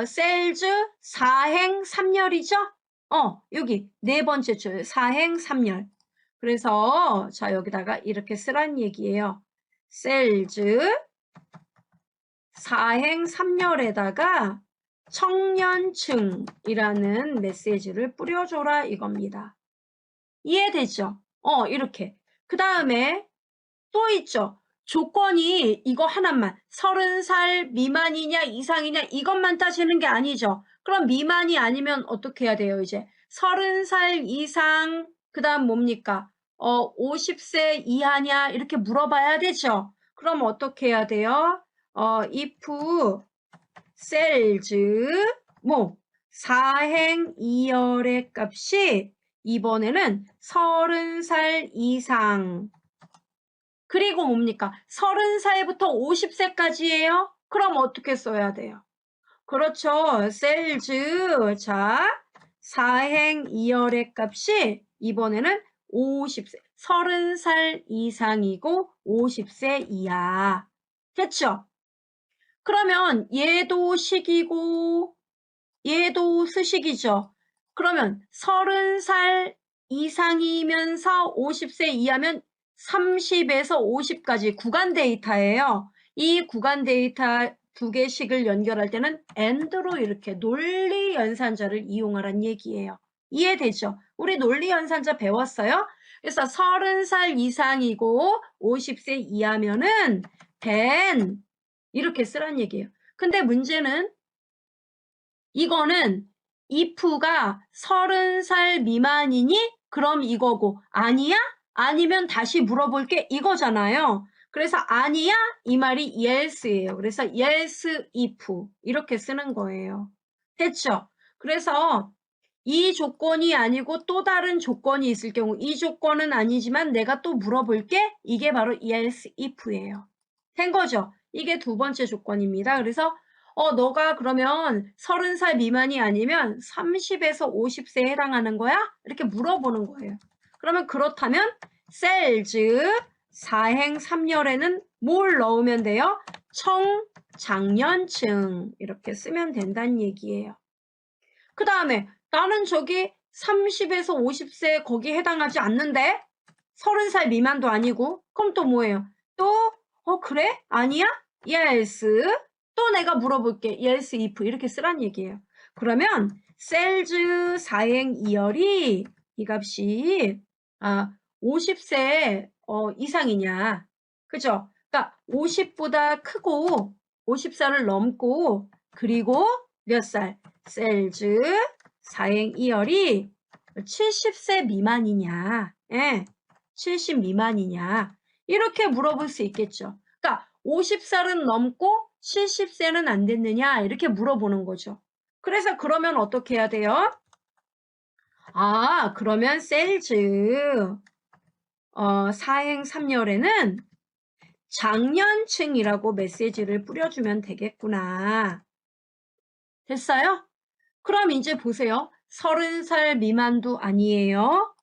셀즈 4행 3열이죠? 여기 네 번째 줄 4행 3열. 그래서 자 여기다가 이렇게 쓰란 얘기예요. 셀즈 4행 3열에다가 청년층이라는 메시지를 뿌려줘라 이겁니다. 이해되죠? 이렇게. 그 다음에 또 있죠. 조건이 이거 하나만 30살 미만이냐 이상이냐 이것만 따지는 게 아니죠. 그럼 미만이 아니면 어떻게 해야 돼요? 이제 30살 이상 그 다음 뭡니까? 50세 이하냐 이렇게 물어봐야 되죠. 그럼 어떻게 해야 돼요? if 셀즈 뭐 4행 2열의 값이 이번에는 30살 이상 그리고 뭡니까? 30살부터 50세까지예요? 그럼 어떻게 써야 돼요? 그렇죠. 셀즈 자 4행 2열의 값이 이번에는 50세 30살 이상이고 50세 이하 됐죠? 그러면 얘도 식이고 얘도 수식이죠. 그러면 30살 이상이면서 50세 이하면 30에서 50까지 구간 데이터예요. 이 구간 데이터 두 개씩을 연결할 때는 AND로 이렇게 논리 연산자를 이용하란 얘기예요. 이해되죠? 우리 논리 연산자 배웠어요? 그래서 30살 이상이고 50세 이하면은 then 이렇게 쓰란 얘기예요. 근데 문제는 이거는 if가 30살 미만이니? 그럼 이거고 아니야? 아니면 다시 물어볼게 이거잖아요. 그래서 아니야? 이 말이 yes예요. 그래서 yes if 이렇게 쓰는 거예요. 됐죠? 그래서 이 조건이 아니고 또 다른 조건이 있을 경우 이 조건은 아니지만 내가 또 물어볼게 이게 바로 yes if예요. 된 거죠? 이게 두 번째 조건입니다. 그래서 너가 그러면 30살 미만이 아니면 30에서 50세에 해당하는 거야? 이렇게 물어보는 거예요. 그러면 그렇다면 셀즈 4행 3열에는 뭘 넣으면 돼요? 청장년층 이렇게 쓰면 된다는 얘기예요. 그 다음에 나는 저기 30에서 50세 거기에 해당하지 않는데 30살 미만도 아니고 그럼 또 뭐예요? 또 그래? 아니야? yes. 또 내가 물어볼게. yes, if 이렇게 쓰란 얘기예요. 그러면 셀즈 사행 이열이 이 값이 50세 이상이냐. 그죠? 그러니까 50보다 크고 50살을 넘고 그리고 몇 살? 셀즈 사행 이열이 70세 미만이냐. 예. 70 미만이냐. 이렇게 물어볼 수 있겠죠. 그러니까 50살은 넘고 70세는 안 됐느냐 이렇게 물어보는 거죠. 그래서 그러면 어떻게 해야 돼요? 그러면 셀즈 사행 3열에는 장년층이라고 메시지를 뿌려주면 되겠구나. 됐어요? 그럼 이제 보세요. 30살 미만도 아니에요.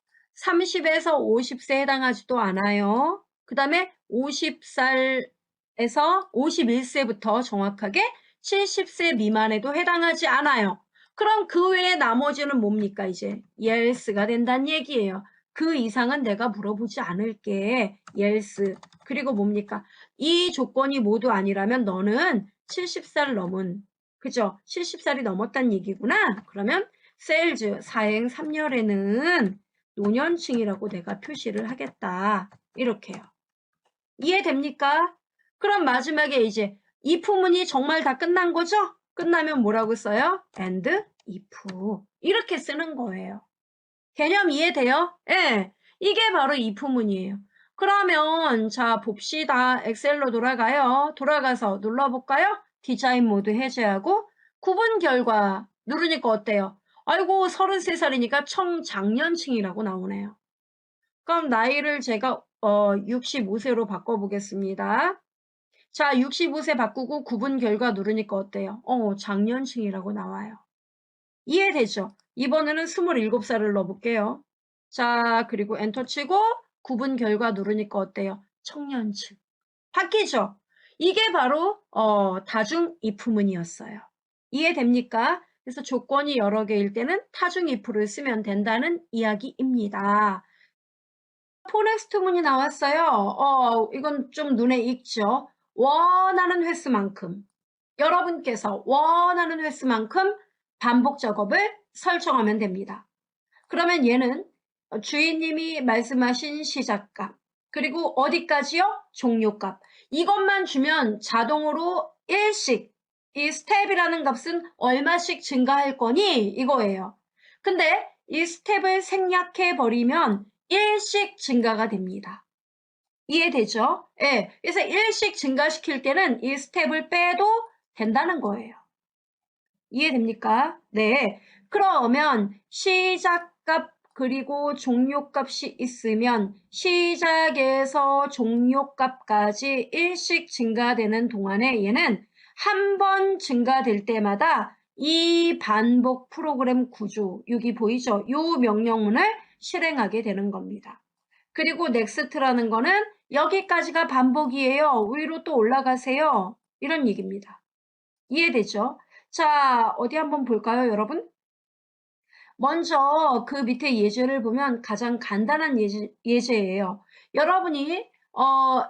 30에서 50세 해당하지도 않아요. 그 다음에 50살에서 51세부터 정확하게 70세 미만에도 해당하지 않아요. 그럼 그 외에 나머지는 뭡니까? 이제 yes가 된다는 얘기예요. 그 이상은 내가 물어보지 않을게. yes. 그리고 뭡니까? 이 조건이 모두 아니라면 너는 70살 넘은 그죠? 70살이 넘었다는 얘기구나. 그러면 셀즈 사행 3열에는 노년층이라고 내가 표시를 하겠다. 이렇게요. 이해됩니까? 그럼 마지막에 이제 if문이 정말 다 끝난 거죠? 끝나면 뭐라고 써요? and if 이렇게 쓰는 거예요. 개념 이해돼요? 예. 이게 바로 if문이에요. 그러면 자 봅시다. 엑셀로 돌아가요. 돌아가서 눌러볼까요? 디자인 모드 해제하고 구분 결과 누르니까 어때요? 아이고 33살이니까 청장년층이라고 나오네요. 그럼 나이를 제가 65세로 바꿔보겠습니다. 자 65세 바꾸고 구분 결과 누르니까 어때요? 장년층이라고 나와요. 이해되죠? 이번에는 27살을 넣어볼게요. 자, 그리고 엔터 치고 구분 결과 누르니까 어때요? 청년층. 바뀌죠? 이게 바로 다중 if문이었어요. 이해됩니까? 그래서 조건이 여러 개일 때는 타중 if를 쓰면 된다는 이야기입니다. 포넥스트문이 나왔어요. 이건 좀 눈에 익죠? 원하는 횟수만큼. 여러분께서 원하는 횟수만큼 반복 작업을 설정하면 됩니다. 그러면 얘는 주인님이 말씀하신 시작값, 그리고 어디까지요? 종료값. 이것만 주면 자동으로 일씩, 이 스텝이라는 값은 얼마씩 증가할 거니? 이거예요. 근데 이 스텝을 생략해 버리면 일씩 증가가 됩니다. 이해되죠? 예. 그래서 일씩 증가시킬 때는 이 스텝을 빼도 된다는 거예요. 이해됩니까? 네. 그러면 시작값 그리고 종료값이 있으면 시작에서 종료값까지 일씩 증가되는 동안에 얘는 한 번 증가될 때마다 이 반복 프로그램 구조, 여기 보이죠? 요 명령문을 실행하게 되는 겁니다. 그리고 넥스트라는 거는 여기까지가 반복이에요. 위로 또 올라가세요. 이런 얘기입니다. 이해되죠? 자, 어디 한번 볼까요, 여러분? 먼저 그 밑에 예제를 보면 가장 간단한 예제예요. 여러분이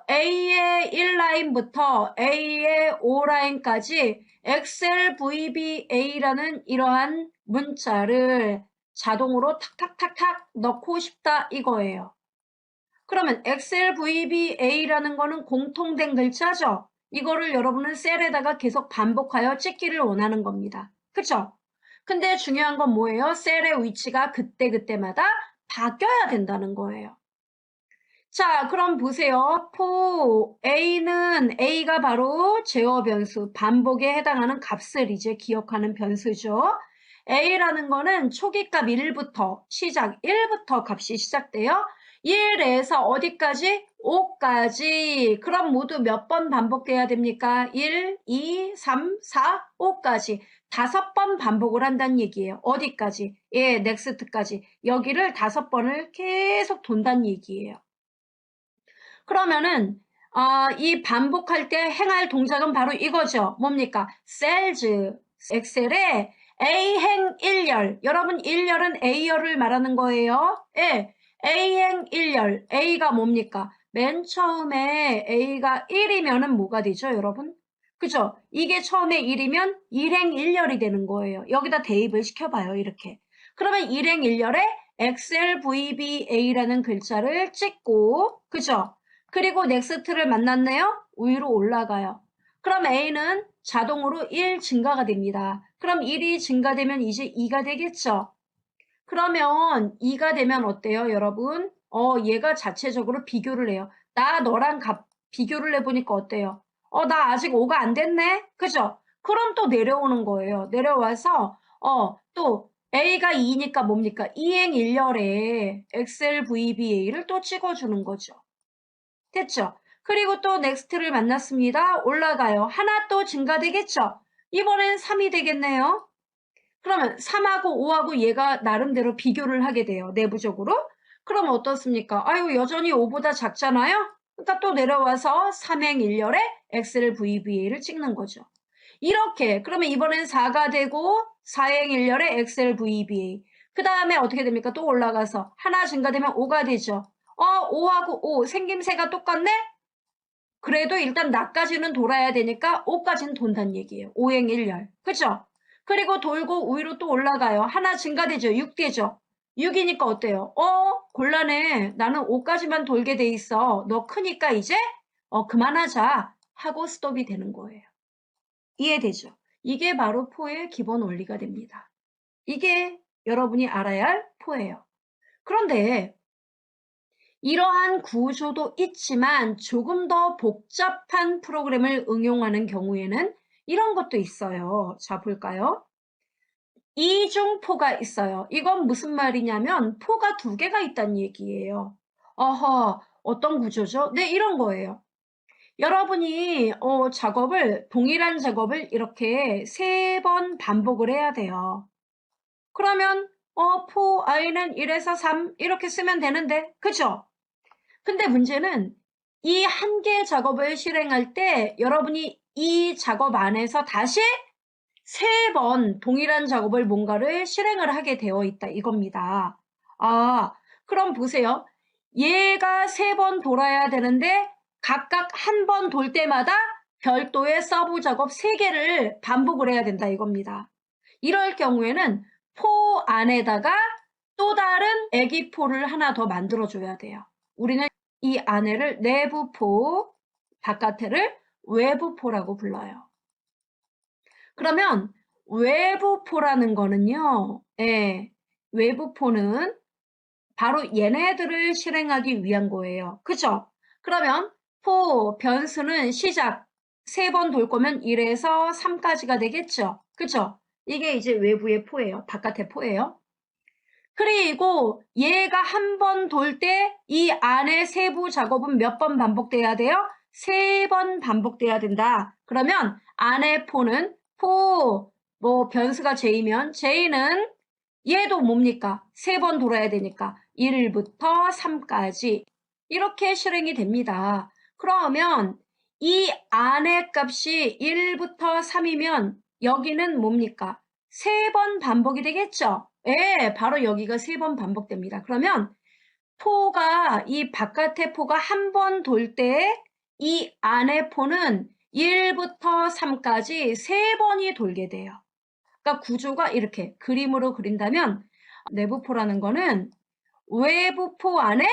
A의 1라인부터 A의 5라인까지 엑셀 VBA라는 이러한 문자를 자동으로 탁탁탁탁 넣고 싶다 이거예요. 그러면 엑셀 VBA라는 거는 공통된 글자죠? 이거를 여러분은 셀에다가 계속 반복하여 찍기를 원하는 겁니다. 그쵸? 근데 중요한 건 뭐예요? 셀의 위치가 그때그때마다 바뀌어야 된다는 거예요. 자, 그럼 보세요. A가 바로 제어 변수, 반복에 해당하는 값을 이제 기억하는 변수죠. A라는 거는 초기값 1부터, 시작 1부터 값이 시작돼요. 1에서 어디까지? 5까지. 그럼 모두 몇 번 반복돼야 됩니까? 1, 2, 3, 4, 5까지. 5번 반복을 한다는 얘기예요. 어디까지? 예, 넥스트까지. 여기를 5번을 계속 돈다는 얘기예요. 그러면은 이 반복할 때 행할 동작은 바로 이거죠. 뭡니까? 셀즈, 엑셀에 A행 1열. 여러분 1열은 A열을 말하는 거예요. 예. A행 1열. A가 뭡니까? 맨 처음에 A가 1이면은 뭐가 되죠, 여러분? 그죠? 이게 처음에 1이면 1행 1열이 되는 거예요. 여기다 대입을 시켜봐요, 이렇게. 그러면 1행 1열에 XLVBA라는 글자를 찍고, 그죠? 그리고 넥스트를 만났네요? 위로 올라가요. 그럼 A는 자동으로 1 증가가 됩니다. 그럼 1이 증가되면 이제 2가 되겠죠? 그러면 2가 되면 어때요, 여러분? 얘가 자체적으로 비교를 해요. 나 너랑 비교를 해보니까 어때요? 나 아직 5가 안 됐네? 그죠? 그럼 또 내려오는 거예요. 내려와서, 또 A가 2니까 뭡니까? 2행 1열에 XLVBA를 또 찍어주는 거죠. 됐죠? 그리고 또 넥스트를 만났습니다. 올라가요. 하나 또 증가되겠죠? 이번엔 3이 되겠네요. 그러면 3하고 5하고 얘가 나름대로 비교를 하게 돼요. 내부적으로. 그럼 어떻습니까? 아유, 여전히 5보다 작잖아요? 그러니까 또 내려와서 3행 1열에 XLVBA를 찍는 거죠. 이렇게 그러면 이번엔 4가 되고 4행 1열에 XLVBA. 그 다음에 어떻게 됩니까? 또 올라가서 하나 증가되면 5가 되죠. 5하고 5 생김새가 똑같네? 그래도 일단 나까지는 돌아야 되니까 5까지는 돈다는 얘기예요. 5행 1열. 그죠? 그리고 돌고 위로 또 올라가요. 하나 증가되죠. 6 되죠. 6이니까 어때요? 곤란해. 나는 5까지만 돌게 돼 있어. 너 크니까 이제 그만하자 하고 스톱이 되는 거예요. 이해되죠? 이게 바로 포의 기본 원리가 됩니다. 이게 여러분이 알아야 할 포예요. 그런데 이러한 구조도 있지만 조금 더 복잡한 프로그램을 응용하는 경우에는 이런 것도 있어요. 자, 볼까요? 이중포가 있어요. 이건 무슨 말이냐면 포가 2개가 있다는 얘기예요. 어떤 구조죠? 네, 이런 거예요. 여러분이 동일한 작업을 이렇게 3번 반복을 해야 돼요. 그러면 포 i는 1에서 3 이렇게 쓰면 되는데, 그죠? 근데 문제는 이 한 개의 작업을 실행할 때 여러분이 이 작업 안에서 다시 3번 동일한 작업을 뭔가를 실행을 하게 되어 있다 이겁니다. 그럼 보세요. 얘가 3번 돌아야 되는데 각각 한 번 돌 때마다 별도의 서브 작업 3개를 반복을 해야 된다 이겁니다. 이럴 경우에는 포 안에다가 또 다른 애기포를 하나 더 만들어줘야 돼요. 우리는 이 안에를 내부포, 바깥에를 외부포라고 불러요. 그러면 외부포라는 거는요, 외부포는 바로 얘네들을 실행하기 위한 거예요. 그죠? 그러면 변수는 시작 3번 돌 거면 1에서 3까지가 되겠죠? 그죠? 이게 이제 외부의 포예요. 바깥의 포예요. 그리고 얘가 한 번 돌 때 이 안에 세부 작업은 몇 번 반복돼야 돼요? 3번 반복돼야 된다. 그러면 안에 포는 변수가 j면 j는 얘도 뭡니까? 3번 돌아야 되니까 1부터 3까지 이렇게 실행이 됩니다. 그러면 이 안의 값이 1부터 3이면 여기는 뭡니까? 3번 반복이 되겠죠? 예, 바로 여기가 3번 반복됩니다. 그러면 이 바깥의 포가 한 번 돌 때 이 안의 포는 1부터 3까지 3번이 돌게 돼요. 그러니까 구조가 이렇게 그림으로 그린다면 내부포라는 거는 외부포 안에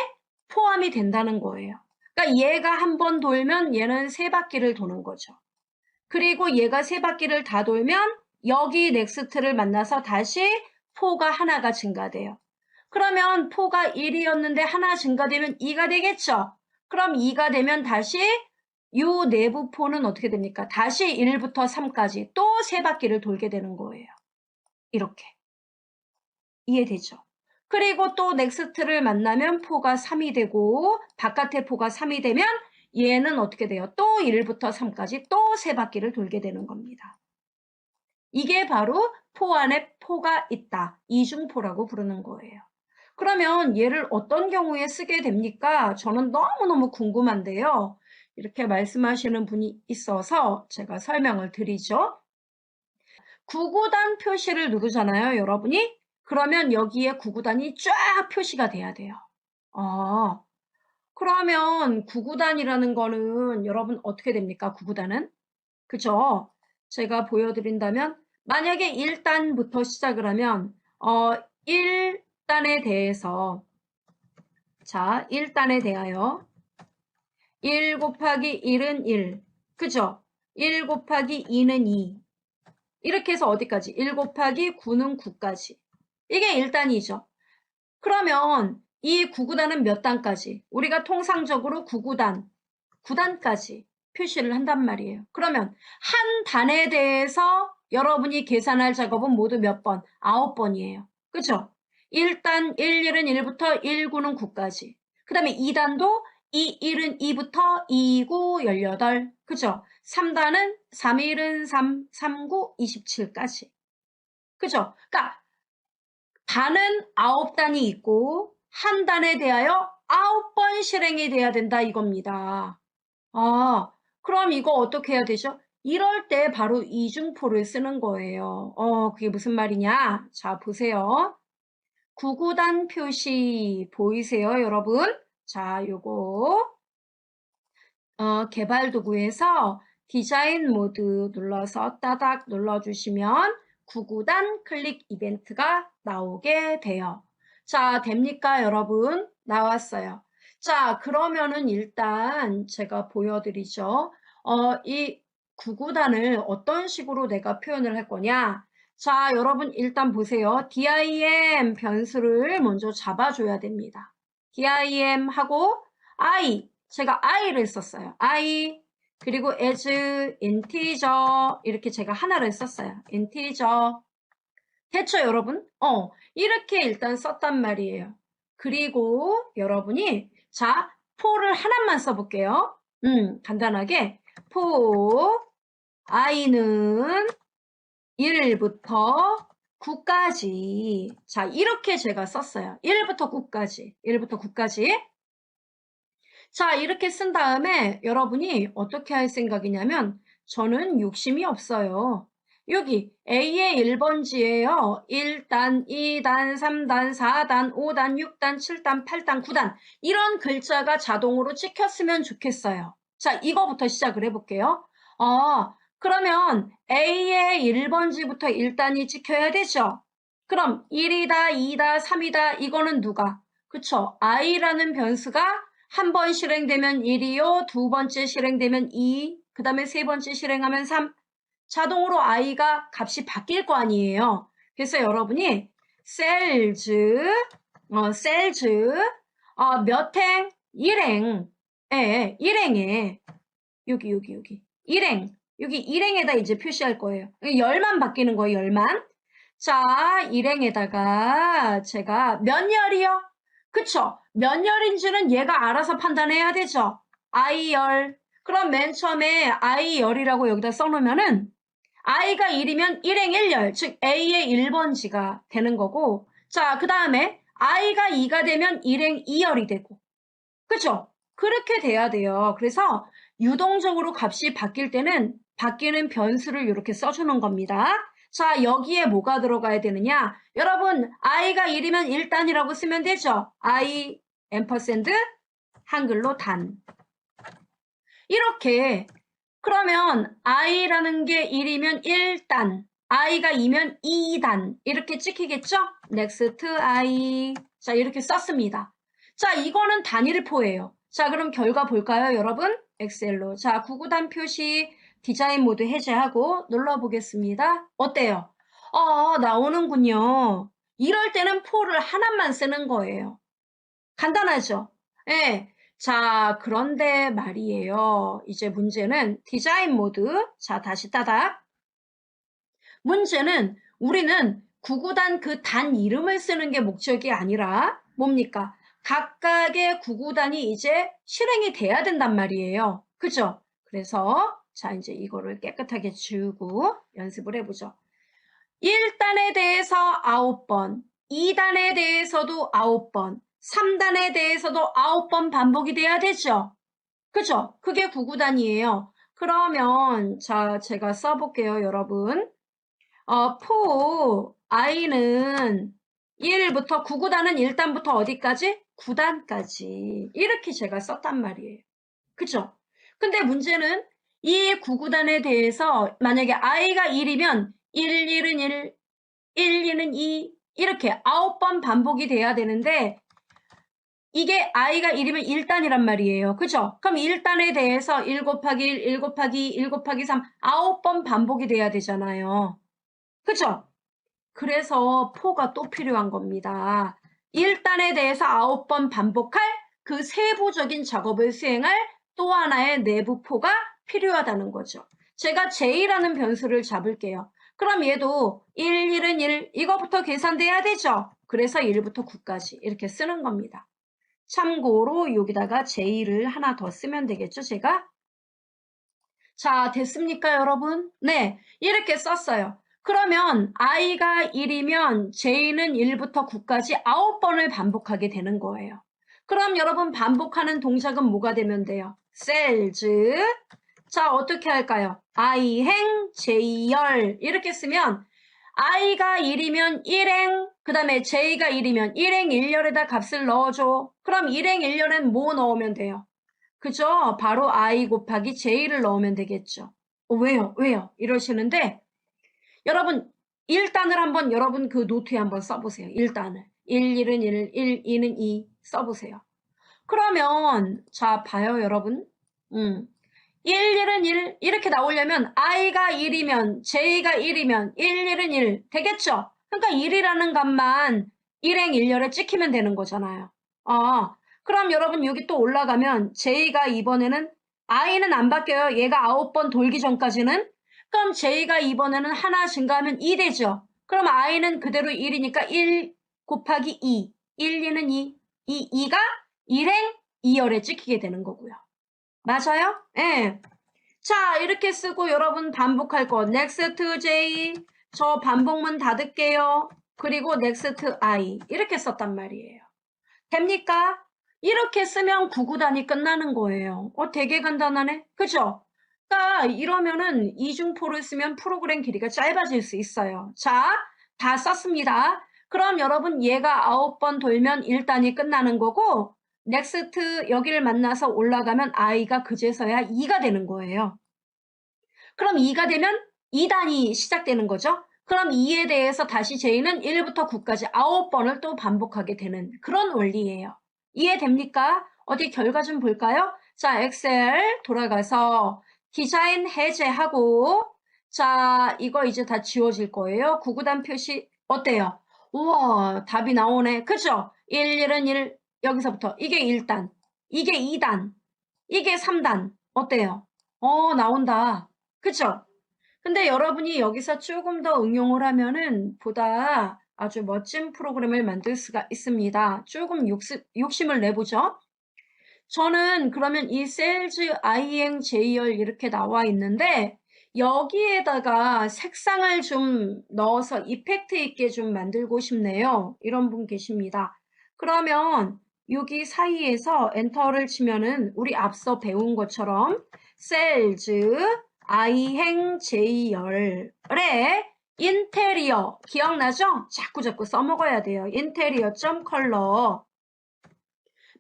포함이 된다는 거예요. 그러니까 얘가 한 번 돌면 얘는 3바퀴를 도는 거죠. 그리고 얘가 3바퀴를 다 돌면 여기 넥스트를 만나서 다시 포가 하나가 증가돼요. 그러면 포가 1이었는데 하나 증가되면 2가 되겠죠? 그럼 2가 되면 다시 이 내부 포는 어떻게 됩니까? 다시 1부터 3까지 또 3바퀴를 돌게 되는 거예요. 이렇게. 이해되죠? 그리고 또 넥스트를 만나면 포가 3이 되고 바깥의 포가 3이 되면 얘는 어떻게 돼요? 또 1부터 3까지 또 3바퀴를 돌게 되는 겁니다. 이게 바로 포 안에 포가 있다. 이중포라고 부르는 거예요. 그러면 얘를 어떤 경우에 쓰게 됩니까? 저는 너무너무 궁금한데요. 이렇게 말씀하시는 분이 있어서 제가 설명을 드리죠. 구구단 표시를 누르잖아요, 여러분이. 그러면 여기에 구구단이 쫙 표시가 돼야 돼요. 그러면 구구단이라는 거는 여러분 어떻게 됩니까? 구구단은? 그죠? 제가 보여드린다면 만약에 1단부터 시작을 하면 1단에 대해서 자 1단에 대하여 1 곱하기 1은 1 그죠? 1 곱하기 2는 2 이렇게 해서 어디까지? 1 곱하기 9는 9까지 이게 1단이죠. 그러면 이 구구단은 몇 단까지? 우리가 통상적으로 구구단 9단까지 표시를 한단 말이에요. 그러면 한 단에 대해서 여러분이 계산할 작업은 모두 몇 번? 9번이에요. 그죠? 1단 11은 1부터 19는 9까지. 그 다음에 2단도 21은 2부터 29, 18. 그죠? 3단은 31은 3, 39, 27까지. 그죠? 그러니까 단은 9단이 있고 한 단에 대하여 9번 실행이 돼야 된다 이겁니다. 그럼 이거 어떻게 해야 되죠? 이럴 때 바로 이중포를 쓰는 거예요. 그게 무슨 말이냐? 자, 보세요. 구구단 표시 보이세요, 여러분? 자, 요거 개발 도구에서 디자인 모드 눌러서 따닥 눌러주시면 구구단 클릭 이벤트가 나오게 돼요. 자, 됩니까, 여러분? 나왔어요. 자, 그러면은 일단 제가 보여드리죠. 이 구구단을 어떤 식으로 내가 표현을 할 거냐? 자, 여러분 일단 보세요. dim 변수를 먼저 잡아줘야 됩니다. dim 하고 I 제가 i를 썼어요. i 그리고 as integer 이렇게 제가 하나를 썼어요. integer 됐죠, 여러분? 이렇게 일단 썼단 말이에요. 그리고 여러분이 자, for를 하나만 써볼게요. 간단하게 for i는 1부터 9까지 자, 이렇게 제가 썼어요. 1부터 9까지 1부터 9까지 자, 이렇게 쓴 다음에 여러분이 어떻게 할 생각이냐면 저는 욕심이 없어요. 여기 A의 1번지에요. 1단, 2단, 3단, 4단, 5단, 6단, 7단, 8단, 9단 이런 글자가 자동으로 찍혔으면 좋겠어요. 자, 이거부터 시작을 해볼게요. 그러면 A의 1번지부터 1단이 찍혀야 되죠. 그럼 1이다, 2다, 3이다 이거는 누가? 그쵸? i라는 변수가 한 번 실행되면 1이요, 두 번째 실행되면 2, 그 다음에 세 번째 실행하면 3. 자동으로 i가 값이 바뀔 거 아니에요. 그래서 여러분이 cells, 몇 행? 1행. 예, 1행에, 여기. 1행. 여기 1행에다 이제 표시할 거예요. 열만 바뀌는 거예요, 열만. 자, 1행에다가 제가 몇 열이요? 그쵸? 몇 열인지는 얘가 알아서 판단해야 되죠? i열. 그럼 맨 처음에 i열이라고 여기다 써놓으면은 i가 1이면 1행 1열, 즉 a의 1번지가 되는 거고 자, 그 다음에 i가 2가 되면 1행 2열이 되고 그쵸? 그렇게 돼야 돼요. 그래서 유동적으로 값이 바뀔 때는 바뀌는 변수를 이렇게 써주는 겁니다. 자, 여기에 뭐가 들어가야 되느냐? 여러분, i가 1이면 1단이라고 쓰면 되죠? i, 앰퍼샌드, 한글로 단. 이렇게 그러면 i라는 게 1이면 1단, i가 2면 2단 이렇게 찍히겠죠? next i 자, 이렇게 썼습니다. 자, 이거는 단일포예요. 자, 그럼 결과 볼까요, 여러분? 엑셀로. 자, 구구단 표시 디자인 모드 해제하고 눌러보겠습니다. 어때요? 나오는군요. 이럴 때는 포를 하나만 쓰는 거예요. 간단하죠? 예. 자, 그런데 말이에요. 이제 문제는 디자인 모드. 자, 다시 따닥. 문제는 우리는 구구단 그 단 이름을 쓰는 게 목적이 아니라 뭡니까? 각각의 구구단이 이제 실행이 돼야 된단 말이에요. 그죠? 그래서 자, 이제 이거를 깨끗하게 지우고 연습을 해보죠. 1단에 대해서 9번, 2단에 대해서도 9번, 3단에 대해서도 9번 반복이 돼야 되죠? 그죠? 그게 구구단이에요. 그러면 자, 제가 써볼게요, 여러분. 포 i는 1부터 9구단은 1단부터 어디까지? 9단까지. 이렇게 제가 썼단 말이에요. 그쵸? 근데 문제는 이 9구단에 대해서 만약에 i가 1이면 1, 1은 1, 1, 2는 2 이렇게 9번 반복이 돼야 되는데 이게 i가 1이면 1단이란 말이에요. 그죠? 그럼 1단에 대해서 1 곱하기 1, 1 곱하기 2, 1 곱하기 3, 9번 반복이 돼야 되잖아요. 그죠? 그래서 포가 또 필요한 겁니다. 1단에 대해서 9번 반복할 그 세부적인 작업을 수행할 또 하나의 내부 포가 필요하다는 거죠. 제가 J라는 변수를 잡을게요. 그럼 얘도 1, 1은 1, 이거부터 계산돼야 되죠? 그래서 1부터 9까지 이렇게 쓰는 겁니다. 참고로 여기다가 J를 하나 더 쓰면 되겠죠, 제가? 자, 됐습니까, 여러분? 네, 이렇게 썼어요. 그러면 i가 1이면 j는 1부터 9까지 9번을 반복하게 되는 거예요. 그럼 여러분 반복하는 동작은 뭐가 되면 돼요? cells. 자, 어떻게 할까요? i행 j열 이렇게 쓰면 i가 1이면 1행, 그 다음에 j가 1이면 1행 1열에다 값을 넣어줘. 그럼 1행 1열엔 뭐 넣으면 돼요? 그죠? 바로 i 곱하기 j를 넣으면 되겠죠. 왜요? 왜요? 이러시는데 여러분 1단을 한번 여러분 그 노트에 한번 써보세요. 1단을. 1, 1은 1, 1, 2는 2 써보세요. 그러면 자 봐요 여러분. 1, 1은 1 이렇게 나오려면 i가 1이면 j가 1이면 1, 1은 1 되겠죠? 그러니까 1이라는 값만 1행 1열에 찍히면 되는 거잖아요. 그럼 여러분 여기 또 올라가면 j가 이번에는 i는 안 바뀌어요. 얘가 9번 돌기 전까지는. 그럼 j가 이번에는 하나 증가하면 2 되죠. 그럼 i는 그대로 1이니까 1 곱하기 2. 1, 2는 2. 이 2가 1행 2열에 찍히게 되는 거고요. 맞아요? 예. 자, 이렇게 쓰고 여러분 반복할 거. next j. 저 반복문 닫을게요. 그리고 next i. 이렇게 썼단 말이에요. 됩니까? 이렇게 쓰면 9구단이 끝나는 거예요. 되게 간단하네? 그죠? 그러니까 이러면은 이중포를 쓰면 프로그램 길이가 짧아질 수 있어요. 자, 다 썼습니다. 그럼 여러분 얘가 9번 돌면 1단이 끝나는 거고 넥스트 여기를 만나서 올라가면 i가 그제서야 2가 되는 거예요. 그럼 2가 되면 2단이 시작되는 거죠. 그럼 2에 대해서 다시 j는 1부터 9까지 9번을 또 반복하게 되는 그런 원리예요. 이해됩니까? 어디 결과 좀 볼까요? 자, 엑셀 돌아가서 디자인 해제하고 자, 이거 이제 다 지워질 거예요. 구구단 표시 어때요? 우와, 답이 나오네. 그죠? 1, 1은 1, 여기서부터 이게 1단, 이게 2단, 이게 3단. 어때요? 나온다. 그쵸? 근데 여러분이 여기서 조금 더 응용을 하면은 보다 아주 멋진 프로그램을 만들 수가 있습니다. 조금 욕심을 내보죠. 저는 그러면 이 sales ingJ열 이렇게 나와 있는데 여기에다가 색상을 좀 넣어서 이펙트 있게 좀 만들고 싶네요. 이런 분 계십니다. 그러면 여기 사이에서 엔터를 치면은 우리 앞서 배운 것처럼 sales ingJ열의 인테리어 기억나죠? 자꾸 써먹어야 돼요. 인테리어 컬러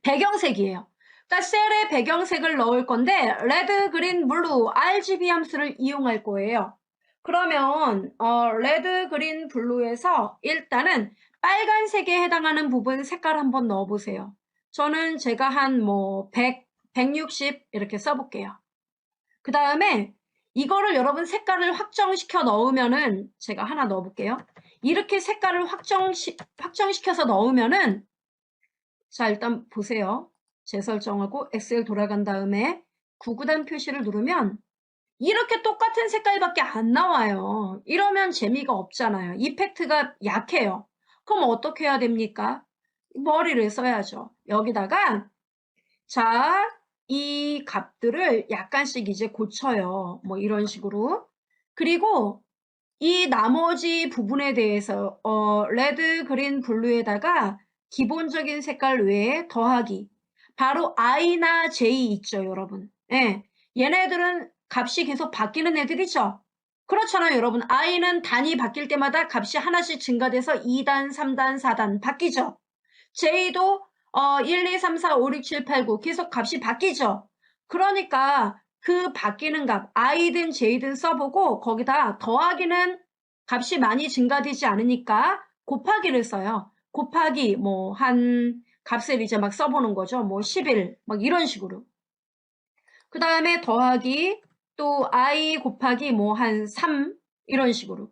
배경색이에요. 그러니까 셀에 배경색을 넣을 건데 레드, 그린, 블루 RGB 함수를 이용할 거예요. 그러면 레드, 그린, 블루에서 일단은 빨간색에 해당하는 부분 색깔 한번 넣어보세요. 저는 제가 한 100, 160 이렇게 써볼게요. 그 다음에 이거를 여러분 색깔을 확정시켜 넣으면은 제가 하나 넣어볼게요. 이렇게 색깔을 확정시켜서 넣으면은 자 일단 보세요. 재설정하고 엑셀 돌아간 다음에 구구단 표시를 누르면 이렇게 똑같은 색깔밖에 안 나와요. 이러면 재미가 없잖아요. 이펙트가 약해요. 그럼 어떻게 해야 됩니까? 머리를 써야죠. 여기다가 자, 이 값들을 약간씩 이제 고쳐요. 이런 식으로. 그리고 이 나머지 부분에 대해서 레드, 그린, 블루에다가 기본적인 색깔 외에 더하기. 바로 i나 j 있죠, 여러분. 예. 얘네들은 값이 계속 바뀌는 애들이죠. 그렇잖아요, 여러분. i는 단위 바뀔 때마다 값이 하나씩 증가돼서 2단, 3단, 4단 바뀌죠. j도 1, 2, 3, 4, 5, 6, 7, 8, 9 계속 값이 바뀌죠. 그러니까 그 바뀌는 값 i든 j든 써보고 거기다 더하기는 값이 많이 증가되지 않으니까 곱하기를 써요. 곱하기 뭐 한 값을 이제 막 써보는 거죠. 뭐 11, 막 이런 식으로. 그 다음에 더하기 또 i 곱하기 뭐 한 3 이런 식으로.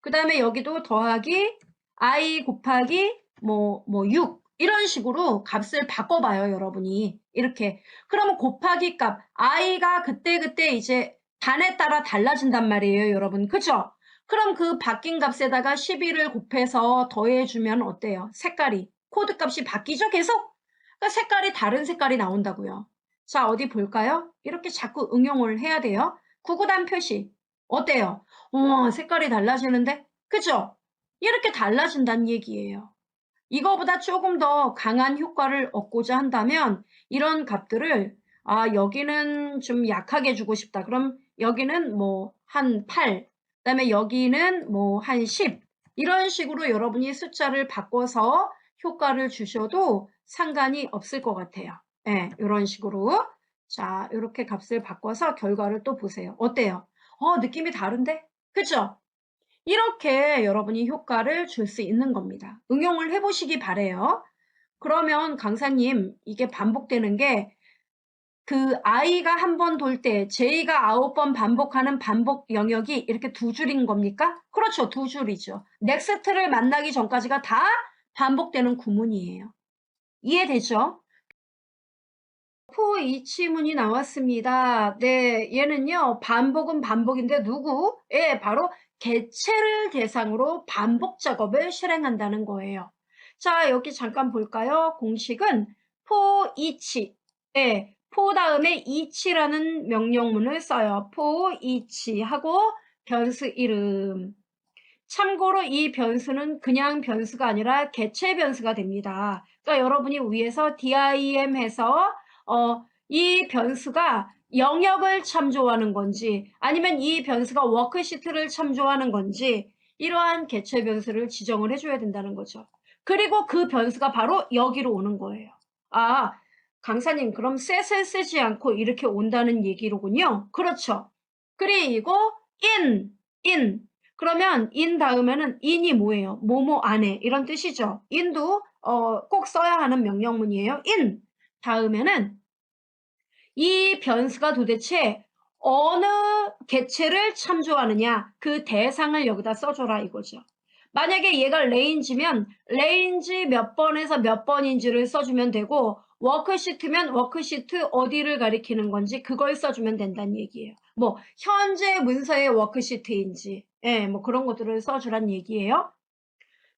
그 다음에 여기도 더하기 i 곱하기 뭐 6 이런 식으로 값을 바꿔봐요, 여러분이. 이렇게. 그러면 곱하기 값 i가 그때그때 이제 단에 따라 달라진단 말이에요, 여러분. 그죠? 그럼 그 바뀐 값에다가 12를 곱해서 더해주면 어때요? 색깔이. 코드 값이 바뀌죠, 계속? 그러니까 색깔이 다른 색깔이 나온다고요. 자, 어디 볼까요? 이렇게 자꾸 응용을 해야 돼요. 구구단 표시. 어때요? 색깔이 달라지는데? 그죠? 이렇게 달라진다는 얘기예요. 이거보다 조금 더 강한 효과를 얻고자 한다면 이런 값들을 여기는 좀 약하게 주고 싶다. 그럼 여기는 뭐 한 8, 그다음에 여기는 뭐 한 10 이런 식으로 여러분이 숫자를 바꿔서 효과를 주셔도 상관이 없을 것 같아요. 네, 이런 식으로. 자, 이렇게 값을 바꿔서 결과를 또 보세요. 어때요? 느낌이 다른데? 그죠? 이렇게 여러분이 효과를 줄 수 있는 겁니다. 응용을 해보시기 바래요. 그러면 강사님, 이게 반복되는 게 그 i가 한 번 돌 때 j가 9번 반복하는 반복 영역이 이렇게 두 줄인 겁니까? 그렇죠. 두 줄이죠. 넥스트를 만나기 전까지가 다 반복되는 구문이에요. 이해되죠? 포이치문이 나왔습니다. 네, 얘는요, 반복은 반복인데 누구? 예, 바로 개체를 대상으로 반복 작업을 실행한다는 거예요. 자, 여기 잠깐 볼까요? 공식은 포이치. 예, 포 다음에 이치라는 명령문을 써요. 포이치 하고 변수 이름. 참고로 이 변수는 그냥 변수가 아니라 개체 변수가 됩니다. 그러니까 여러분이 위에서 dim 해서 이 변수가 영역을 참조하는 건지 아니면 이 변수가 워크시트를 참조하는 건지 이러한 개체 변수를 지정을 해줘야 된다는 거죠. 그리고 그 변수가 바로 여기로 오는 거예요. 강사님 그럼 셋을 쓰지 않고 이렇게 온다는 얘기로군요. 그렇죠. 그리고 in 그러면 in 다음에는 in이 뭐예요? 뭐뭐 안에 이런 뜻이죠. in도 꼭 써야 하는 명령문이에요. in 다음에는 이 변수가 도대체 어느 개체를 참조하느냐 그 대상을 여기다 써줘라 이거죠. 만약에 얘가 range면 range 몇 번에서 몇 번인지를 써주면 되고 워크시트면 워크시트 어디를 가리키는 건지 그걸 써주면 된다는 얘기예요. 뭐 현재 문서의 워크시트인지 뭐 그런 것들을 써주란 얘기예요.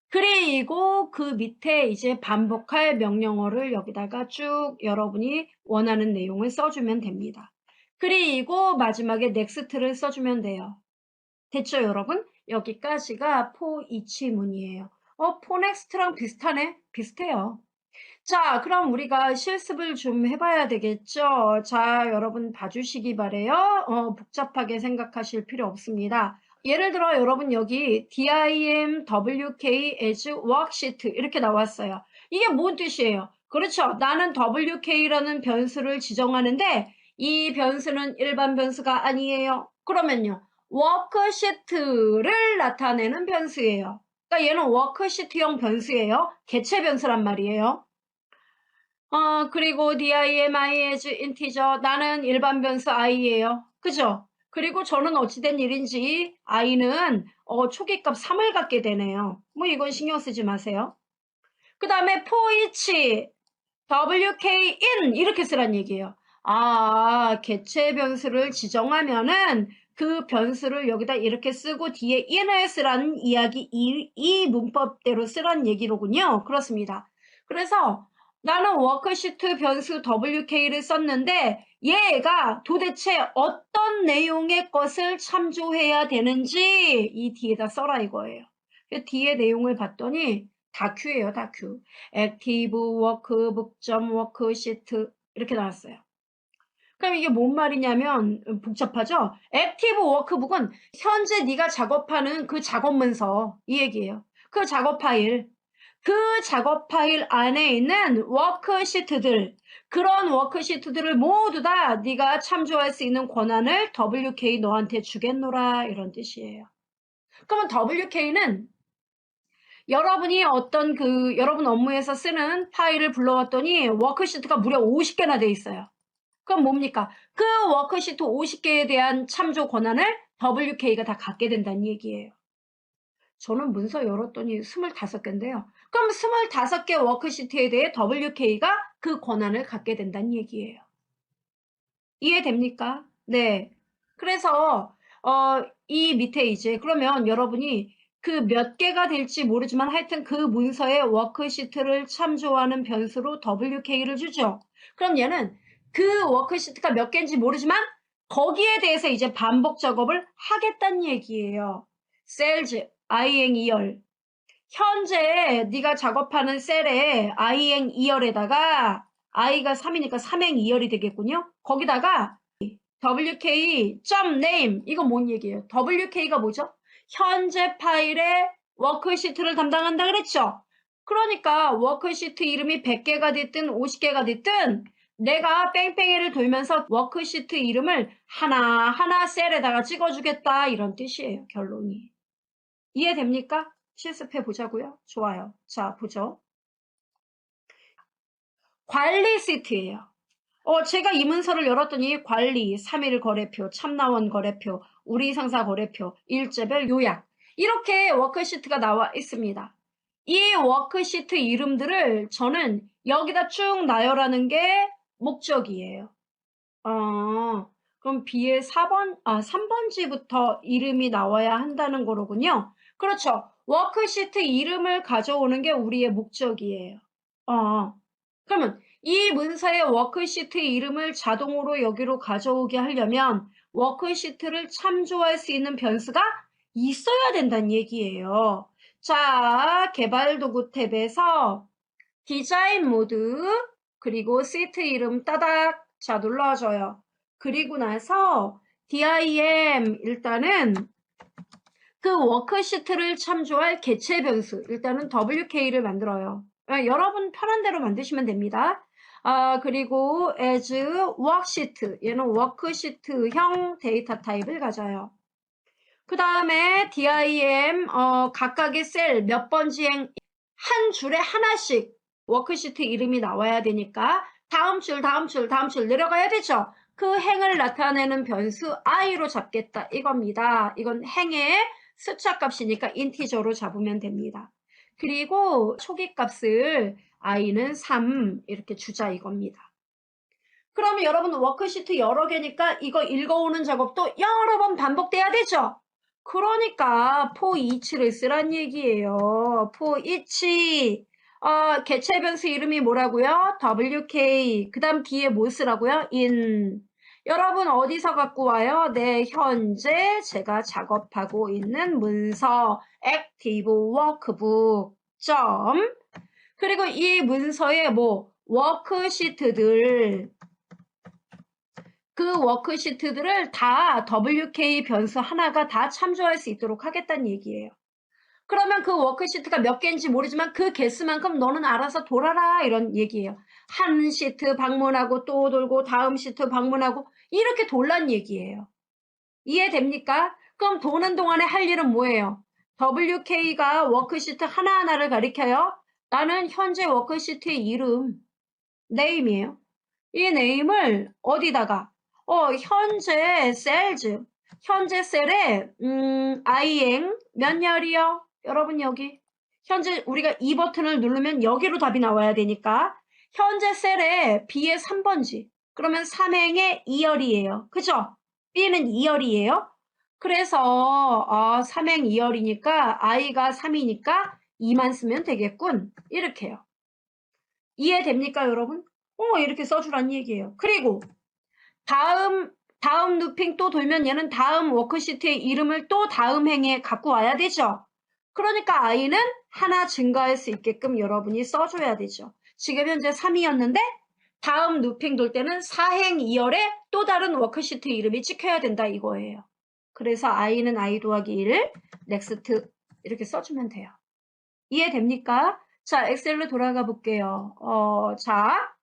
그리고 그 밑에 이제 반복할 명령어를 여기다가 쭉 여러분이 원하는 내용을 써주면 됩니다. 그리고 마지막에 넥스트를 써주면 돼요. 됐죠, 여러분? 여기까지가 포이치문이에요. 포넥스트랑 비슷하네? 비슷해요. 자, 그럼 우리가 실습을 좀 해봐야 되겠죠? 자, 여러분 봐주시기 바래요. 복잡하게 생각하실 필요 없습니다. 예를 들어 여러분 여기 dimwk as worksheet 이렇게 나왔어요. 이게 뭔 뜻이에요? 그렇죠. 나는 wk라는 변수를 지정하는데 이 변수는 일반 변수가 아니에요. 그러면요. 워크시트를 나타내는 변수예요. 그러니까 얘는 워크시트형 변수예요. 개체 변수란 말이에요. 그리고 dim i as integer 나는 일반 변수 i예요. 그죠? 그리고 저는 어찌된 일인지 i는 초기값 3을 갖게 되네요. 뭐 이건 신경 쓰지 마세요. 그 다음에 for each wk in 이렇게 쓰란 얘기예요. 개체 변수를 지정하면은 그 변수를 여기다 이렇게 쓰고 뒤에 in을 쓰라는 이야기 이 문법대로 쓰란 얘기로군요. 그렇습니다. 그래서 나는 워크시트 변수 wk를 썼는데 얘가 도대체 어떤 내용의 것을 참조해야 되는지 이 뒤에다 써라 이거예요. 뒤에 내용을 봤더니 다큐예요, 다큐. 액티브 워크, 북점 워크시트 이렇게 나왔어요. 그럼 이게 뭔 말이냐면 복잡하죠? 액티브 워크북은 현재 네가 작업하는 그 작업 문서 이 얘기예요. 그 작업 파일. 그 작업 파일 안에 있는 워크시트들, 그런 워크시트들을 모두 다 네가 참조할 수 있는 권한을 WK 너한테 주겠노라 이런 뜻이에요. 그러면 WK는 여러분이 어떤 여러분 업무에서 쓰는 파일을 불러왔더니 워크시트가 무려 50개나 돼 있어요. 그럼 뭡니까? 그 워크시트 50개에 대한 참조 권한을 WK가 다 갖게 된다는 얘기예요. 저는 문서 열었더니 25개인데요. 그럼 25개 워크시트에 대해 WK가 그 권한을 갖게 된다는 얘기예요. 이해됩니까? 네. 그래서 이 밑에 이제 그러면 여러분이 그 몇 개가 될지 모르지만 하여튼 그 문서의 워크시트를 참조하는 변수로 WK를 주죠. 그럼 얘는 그 워크시트가 몇 개인지 모르지만 거기에 대해서 이제 반복 작업을 하겠다는 얘기예요. 셀즈, IN 2열. 현재 네가 작업하는 셀에 IN 2열에다가 i가 3이니까 3행 2열이 되겠군요. 거기다가 wk.name 이거 뭔 얘기예요? wk가 뭐죠? 현재 파일의 워크시트를 담당한다 그랬죠? 그러니까 워크시트 이름이 100개가 됐든 50개가 됐든 내가 뺑뺑이를 돌면서 워크시트 이름을 하나하나 셀에다가 찍어주겠다 이런 뜻이에요. 결론이. 이해됩니까? 실습해 보자고요. 좋아요. 자, 보죠. 관리 시트예요. 제가 이 문서를 열었더니 관리, 3일 거래표, 참나원 거래표, 우리 상사 거래표, 일제별 요약 이렇게 워크시트가 나와 있습니다. 이 워크시트 이름들을 저는 여기다 쭉 나열하는 게 목적이에요. 그럼 B의 3번지부터 이름이 나와야 한다는 거로군요. 그렇죠. 워크시트 이름을 가져오는 게 우리의 목적이에요. 그러면 이 문서의 워크시트 이름을 자동으로 여기로 가져오게 하려면 워크시트를 참조할 수 있는 변수가 있어야 된다는 얘기예요. 자, 개발 도구 탭에서 디자인 모드, 그리고 시트 이름 따닥, 자, 눌러줘요. 그리고 나서 dim, 일단은 그 워크시트를 참조할 개체 변수, 일단은 WK를 만들어요. 여러분 편한 대로 만드시면 됩니다. 그리고 as worksheet, 얘는 워크시트형 데이터 타입을 가져요. 그 다음에 dim, 각각의 셀 몇 번지행 한 줄에 하나씩 워크시트 이름이 나와야 되니까 다음 줄, 다음 줄, 다음 줄 내려가야 되죠. 그 행을 나타내는 변수 i로 잡겠다 이겁니다. 이건 행의 숫자 값이니까 인티저로 잡으면 됩니다. 그리고 초기 값을 i는 3 이렇게 주자 이겁니다. 그러면 여러분 워크시트 여러 개니까 이거 읽어오는 작업도 여러 번 반복돼야 되죠. 그러니까 for each를 쓰란 얘기예요. for each. 개체 변수 이름이 뭐라고요? WK. 그 다음 뒤에 뭐 쓰라고요? in. 여러분 어디서 갖고 와요? 네, 현재 제가 작업하고 있는 문서 active workbook. 점. 그리고 이 문서에 뭐 워크시트들 그 워크시트들을 다 WK 변수 하나가 다 참조할 수 있도록 하겠다는 얘기예요. 그러면 그 워크시트가 몇 개인지 모르지만 그 개수만큼 너는 알아서 돌아라 이런 얘기예요. 한 시트 방문하고 또 돌고 다음 시트 방문하고 이렇게 돌란 얘기예요. 이해됩니까? 그럼 도는 동안에 할 일은 뭐예요? WK가 워크시트 하나하나를 가리켜요. 나는 현재 워크시트의 이름, name이에요. 이 name을 어디다가 현재 셀즈, 현재 셀에 IN 몇 열이요? 여러분 여기 현재 우리가 이 버튼을 누르면 여기로 답이 나와야 되니까 현재 셀에 B의 3번지 그러면 3행의 2열이에요. 그죠? B는 2열이에요. 그래서 3행 2열이니까 I가 3이니까 2만 쓰면 되겠군. 이렇게요. 이해됩니까 여러분? 이렇게 써주란 얘기예요. 그리고 다음 루핑 또 돌면 얘는 다음 워크시트의 이름을 또 다음 행에 갖고 와야 되죠. 그러니까 i는 하나 증가할 수 있게끔 여러분이 써줘야 되죠. 지금 현재 3이었는데 다음 루핑 돌 때는 4행 2열에 또 다른 워크시트 이름이 찍혀야 된다 이거예요. 그래서 i는 i 더하기 1, 넥스트 이렇게 써주면 돼요. 이해됩니까? 자, 엑셀로 돌아가 볼게요. 자,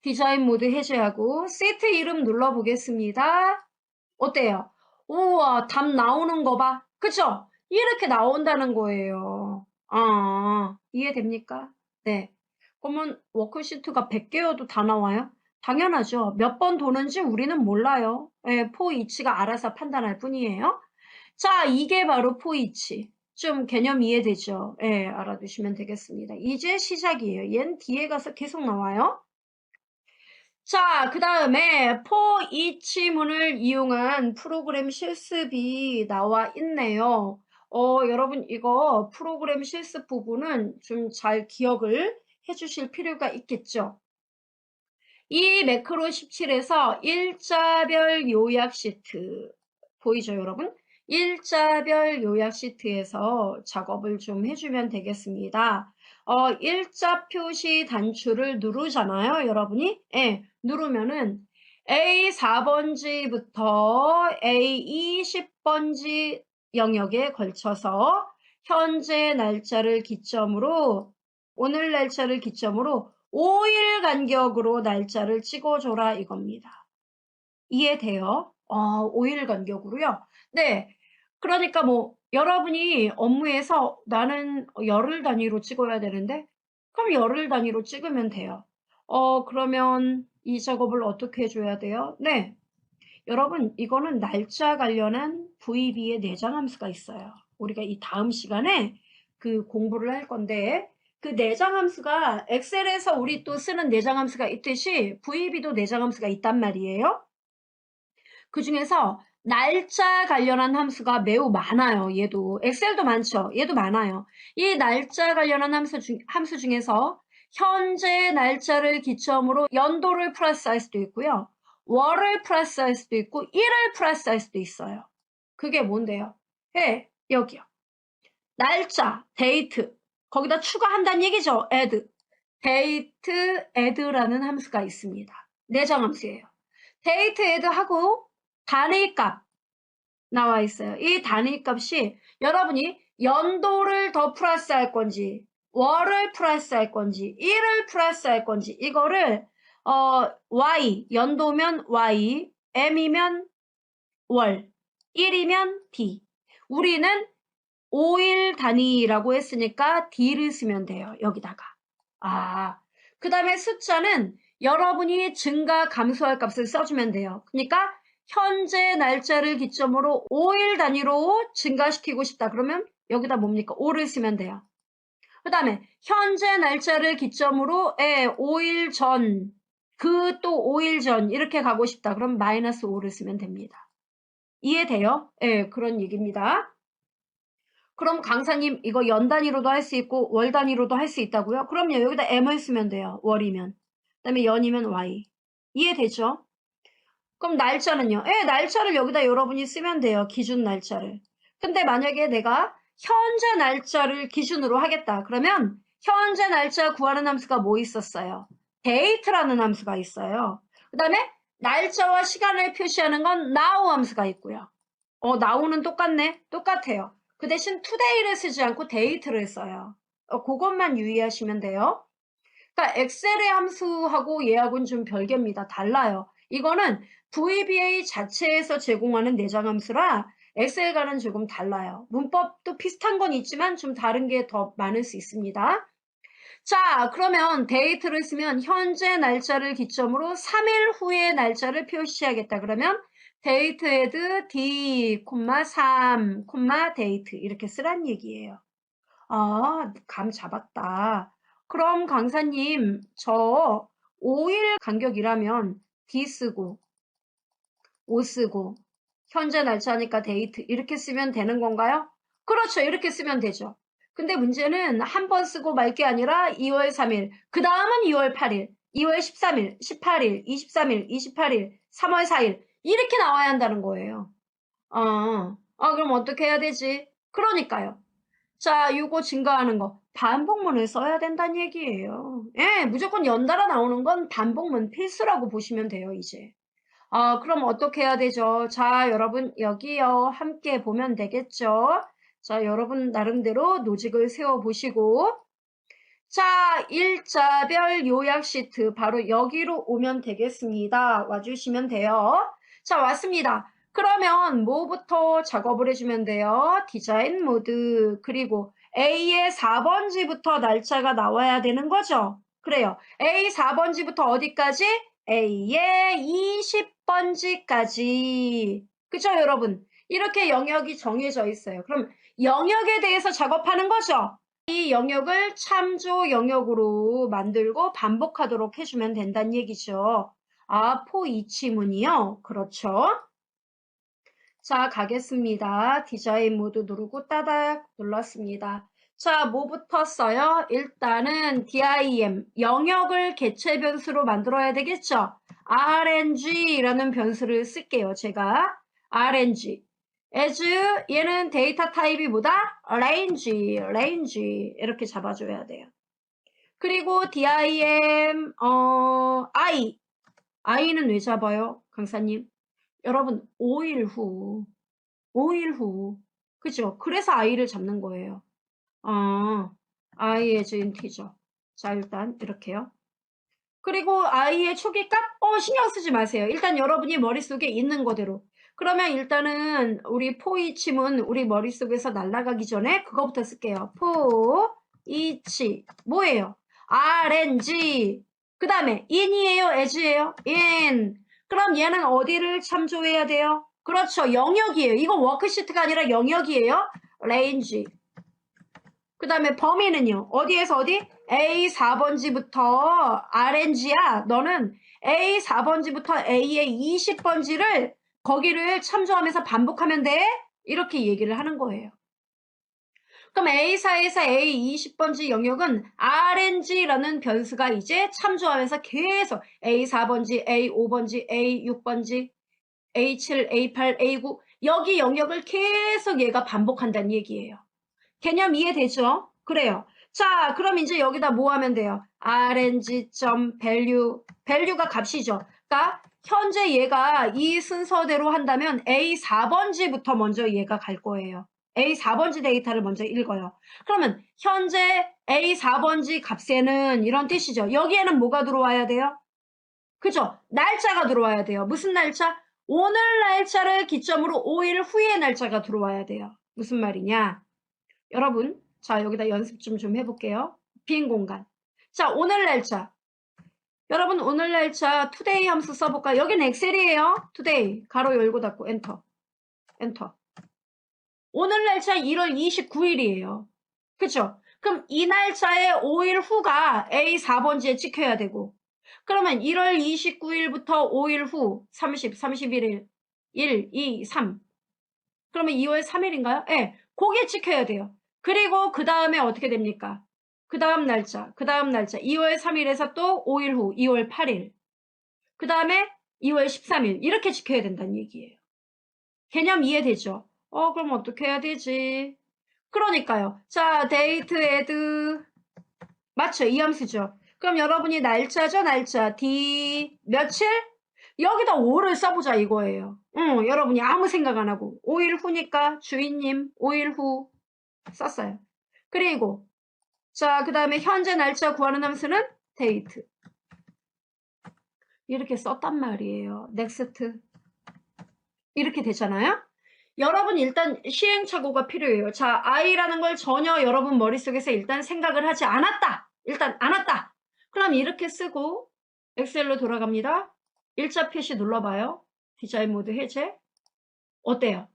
디자인 모드 해제하고 세트 이름 눌러보겠습니다. 어때요? 우와, 답 나오는 거 봐. 그쵸? 이렇게 나온다는 거예요. 이해됩니까? 네. 그러면 워크시트가 100개여도 다 나와요? 당연하죠. 몇 번 도는지 우리는 몰라요. 예, 포이치가 알아서 판단할 뿐이에요. 자, 이게 바로 포이치. 좀 개념 이해되죠? 예, 알아두시면 되겠습니다. 이제 시작이에요. 얜 뒤에 가서 계속 나와요. 자, 그 다음에 for each 문을 이용한 프로그램 실습이 나와 있네요. 여러분 이거 프로그램 실습 부분은 좀 잘 기억을 해주실 필요가 있겠죠. 이 매크로 17에서 일자별 요약 시트 보이죠, 여러분? 일자별 요약 시트에서 작업을 좀 해주면 되겠습니다. 일자 표시 단추를 누르잖아요, 여러분이. 예, 누르면은 A4번지부터 A20번지 영역에 걸쳐서 현재 날짜를 기점으로 오늘 날짜를 기점으로 5일 간격으로 날짜를 찍어줘라 이겁니다. 이해돼요? 5일 간격으로요? 네. 그러니까 뭐 여러분이 업무에서 나는 열흘 단위로 찍어야 되는데 그럼 열흘 단위로 찍으면 돼요. 그러면 이 작업을 어떻게 해줘야 돼요? 네. 여러분 이거는 날짜 관련한 VB의 내장 함수가 있어요. 우리가 이 다음 시간에 그 공부를 할 건데 그 내장 함수가 엑셀에서 우리 또 쓰는 내장 함수가 있듯이 VB도 내장 함수가 있단 말이에요. 그 중에서 날짜 관련한 함수가 매우 많아요. 얘도 엑셀도 많죠. 얘도 많아요. 이 날짜 관련한 함수 중에서 현재 날짜를 기점으로 연도를 플러스할 수도 있고요. 월을 플러스할 수도 있고 일을 플러스할 수도 있어요. 그게 뭔데요? 여기요. 날짜, 데이트. 거기다 추가한다는 얘기죠. add. 데이트 add라는 함수가 있습니다. 내장 함수예요. 데이트 add하고 단위값 나와 있어요. 이 단위값이 여러분이 연도를 더 플러스할 건지 월을 플러스할 건지 일을 플러스할 건지 이거를 y 연도면 y m이면 월 1이면 d 우리는 5일 단위라고 했으니까 d를 쓰면 돼요. 여기다가 그 다음에 숫자는 여러분이 증가 감소할 값을 써주면 돼요. 그러니까 현재 날짜를 기점으로 5일 단위로 증가시키고 싶다. 그러면 여기다 뭡니까? 5를 쓰면 돼요. 그 다음에 현재 날짜를 기점으로 5일 전, 그 또 5일 전 이렇게 가고 싶다. 그럼 마이너스 5를 쓰면 됩니다. 이해돼요? 그런 얘기입니다. 그럼 강사님 이거 연 단위로도 할 수 있고 월 단위로도 할 수 있다고요? 그럼요. 여기다 m을 쓰면 돼요. 월이면. 그 다음에 연이면 y. 이해되죠? 그럼 날짜는요? 날짜를 여기다 여러분이 쓰면 돼요. 기준 날짜를. 근데 만약에 내가 현재 날짜를 기준으로 하겠다. 그러면 현재 날짜 구하는 함수가 뭐 있었어요? date라는 함수가 있어요. 그 다음에 날짜와 시간을 표시하는 건 now 함수가 있고요. now는 똑같네? 똑같아요. 그 대신 today를 쓰지 않고 date를 써요. 그것만 유의하시면 돼요. 그러니까 엑셀의 함수하고 얘하고는 좀 별개입니다. 달라요. 이거는 VBA 자체에서 제공하는 내장 함수라 엑셀과는 조금 달라요. 문법도 비슷한 건 있지만 좀 다른 게 더 많을 수 있습니다. 자, 그러면 데이트를 쓰면 현재 날짜를 기점으로 3일 후의 날짜를 표시하겠다. 그러면 데이트 헤드 D, 3, 데이트 이렇게 쓰란 얘기예요. 감 잡았다. 그럼 강사님, 저 5일 간격이라면 D 쓰고 5 쓰고 현재 날짜니까 데이트 이렇게 쓰면 되는 건가요? 그렇죠. 이렇게 쓰면 되죠. 근데 문제는 한 번 쓰고 말 게 아니라 2월 3일, 그 다음은 2월 8일, 2월 13일, 18일, 23일, 28일, 3월 4일 이렇게 나와야 한다는 거예요. 그럼 어떻게 해야 되지? 그러니까요. 자, 요거 증가하는 거. 반복문을 써야 된다는 얘기예요. 예, 무조건 연달아 나오는 건 반복문 필수라고 보시면 돼요, 이제. 그럼 어떻게 해야 되죠? 자, 여러분, 여기요. 함께 보면 되겠죠? 자, 여러분, 나름대로 노직을 세워보시고. 자, 일자별 요약 시트 바로 여기로 오면 되겠습니다. 와주시면 돼요. 자, 왔습니다. 그러면 뭐부터 작업을 해주면 돼요? 디자인 모드, 그리고 A의 4번지부터 날짜가 나와야 되는 거죠? 그래요. A 4번지부터 어디까지? A의 20번지까지. 그죠, 여러분? 이렇게 영역이 정해져 있어요. 그럼 영역에 대해서 작업하는 거죠? 이 영역을 참조 영역으로 만들고 반복하도록 해주면 된다는 얘기죠. 포이치문이요. 그렇죠. 자, 가겠습니다. 디자인 모드 누르고 따닥 눌렀습니다. 자, 뭐부터 써요? 일단은 dim, 영역을 개체 변수로 만들어야 되겠죠? rng라는 변수를 쓸게요. 제가 rng. as 얘는 데이터 타입이 뭐다? range 이렇게 잡아줘야 돼요. 그리고 dim i는 왜 잡아요? 강사님? 여러분 5일 후 그죠? 그래서 i를 잡는 거예요. i as integer. 자, 일단 이렇게요. 그리고 i의 초기값 신경 쓰지 마세요. 일단 여러분이 머릿속에 있는 거대로. 그러면 일단은 우리 포이치문 우리 머릿속에서 날아가기 전에 그거부터 쓸게요. 포이치 뭐예요? rng 그 다음에 in이에요? as예요? in. 그럼 얘는 어디를 참조해야 돼요? 그렇죠. 영역이에요. 이건 워크시트가 아니라 영역이에요. range. 그 다음에 범위는요. 어디에서 어디? A 4번지부터 RNG야. 너는 A 4번지부터 A의 20번지를 거기를 참조하면서 반복하면 돼. 이렇게 얘기를 하는 거예요. 그럼 A4에서 A 20번지 영역은 RNG라는 변수가 이제 참조하면서 계속 A 4번지, A 5번지, A 6번지, A7, A8, A9 여기 영역을 계속 얘가 반복한다는 얘기예요. 개념 이해되죠? 그래요. 자, 그럼 이제 여기다 뭐 하면 돼요? rng.value, value가 값이죠. 그러니까 현재 얘가 이 순서대로 한다면 A4번지부터 먼저 얘가 갈 거예요. A4번지 데이터를 먼저 읽어요. 그러면 현재 A4번지 값에는 이런 뜻이죠. 여기에는 뭐가 들어와야 돼요? 그죠? 날짜가 들어와야 돼요. 무슨 날짜? 오늘 날짜를 기점으로 5일 후의 날짜가 들어와야 돼요. 무슨 말이냐? 여러분, 자, 여기다 연습 좀 해볼게요. 빈 공간. 자, 오늘 날짜. 여러분, 오늘 날짜 today 함수 써볼까요? 여기는 엑셀이에요. today. 가로 열고 닫고 엔터. 엔터. 오늘 날짜 1월 29일이에요. 그쵸? 그럼 이 날짜에 5일 후가 A4번지에 찍혀야 되고, 그러면 1월 29일부터 5일 후, 30, 31일, 1, 2, 3. 그러면 2월 3일인가요? 네, 거기에 찍혀야 돼요. 그리고 그 다음에 어떻게 됩니까? 그 다음 날짜 2월 3일에서 또 5일 후 2월 8일 그 다음에 2월 13일 이렇게 지켜야 된다는 얘기예요. 개념 이해되죠? 그럼 어떻게 해야 되지? 그러니까요. 자, date add 맞죠? 이 함수죠. 그럼 여러분이 날짜죠? 날짜 D 며칠? 여기다 5를 써보자 이거예요. 여러분이 아무 생각 안 하고 5일 후니까 주인님 5일 후 썼어요. 그리고 자, 그 다음에 현재 날짜 구하는 함수는 date. 이렇게 썼단 말이에요. next. 이렇게 되잖아요. 여러분 일단 시행착오가 필요해요. 자, i라는 걸 전혀 여러분 머릿속에서 일단 생각을 하지 않았다. 일단 안 왔다. 그럼 이렇게 쓰고 엑셀로 돌아갑니다. 일자 표시 눌러봐요. 디자인 모드 해제. 어때요?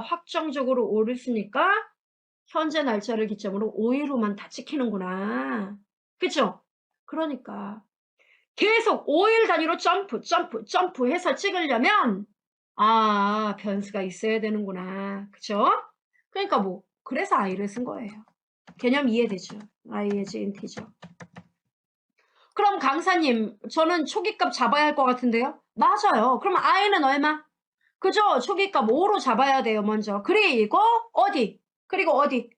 확정적으로 오를 쓰니까 현재 날짜를 기점으로 5일 후만 다 찍히는구나. 그쵸? 그러니까 계속 5일 단위로 점프 해서 찍으려면 변수가 있어야 되는구나. 그쵸? 그러니까 그래서 i를 쓴 거예요. 개념 이해되죠? i as integer. 그럼 강사님, 저는 초기값 잡아야 할 것 같은데요? 맞아요. 그럼 i는 얼마? 그죠? 초기값 5로 잡아야 돼요, 먼저. 그리고 어디?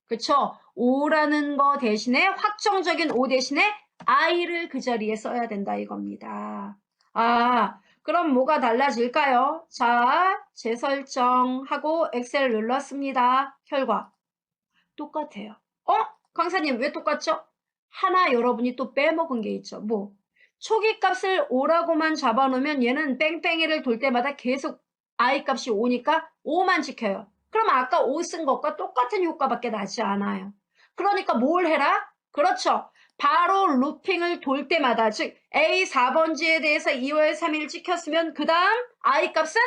그쵸? O라는 거 대신에 확정적인 O 대신에 I를 그 자리에 써야 된다 이겁니다. 아, 그럼 뭐가 달라질까요? 자, 재설정하고 엑셀 눌렀습니다. 결과 똑같아요. 강사님 왜 똑같죠? 하나 여러분이 또 빼먹은 게 있죠. 뭐? 초기 값을 5라고만 잡아놓으면 얘는 뺑뺑이를 돌 때마다 계속 I 값이 5니까 5만 지켜요. 그럼 아까 5 쓴 것과 똑같은 효과밖에 나지 않아요. 그러니까 뭘 해라? 그렇죠. 바로 루핑을 돌 때마다 즉 A 4번지에 대해서 2월 3일 찍혔으면 그 다음 I 값은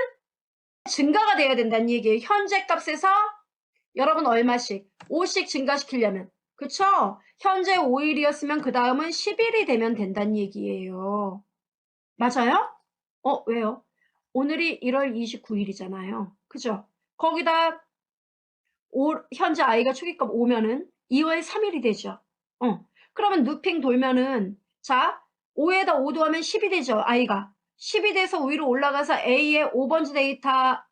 증가가 돼야 된다는 얘기예요. 현재 값에서 여러분 얼마씩 5씩 증가시키려면 그쵸? 현재 5일이었으면 그 다음은 10일이 되면 된다는 얘기예요. 맞아요? 왜요? 오늘이 1월 29일이잖아요. 그죠? 거기다 현재 I가 초기값 5면은 2월 3일이 되죠. 그러면 루핑 돌면은 자 5에다 5 더하면 10이 되죠. I가 10이 돼서 위로 올라가서 A의 5번지 데이터에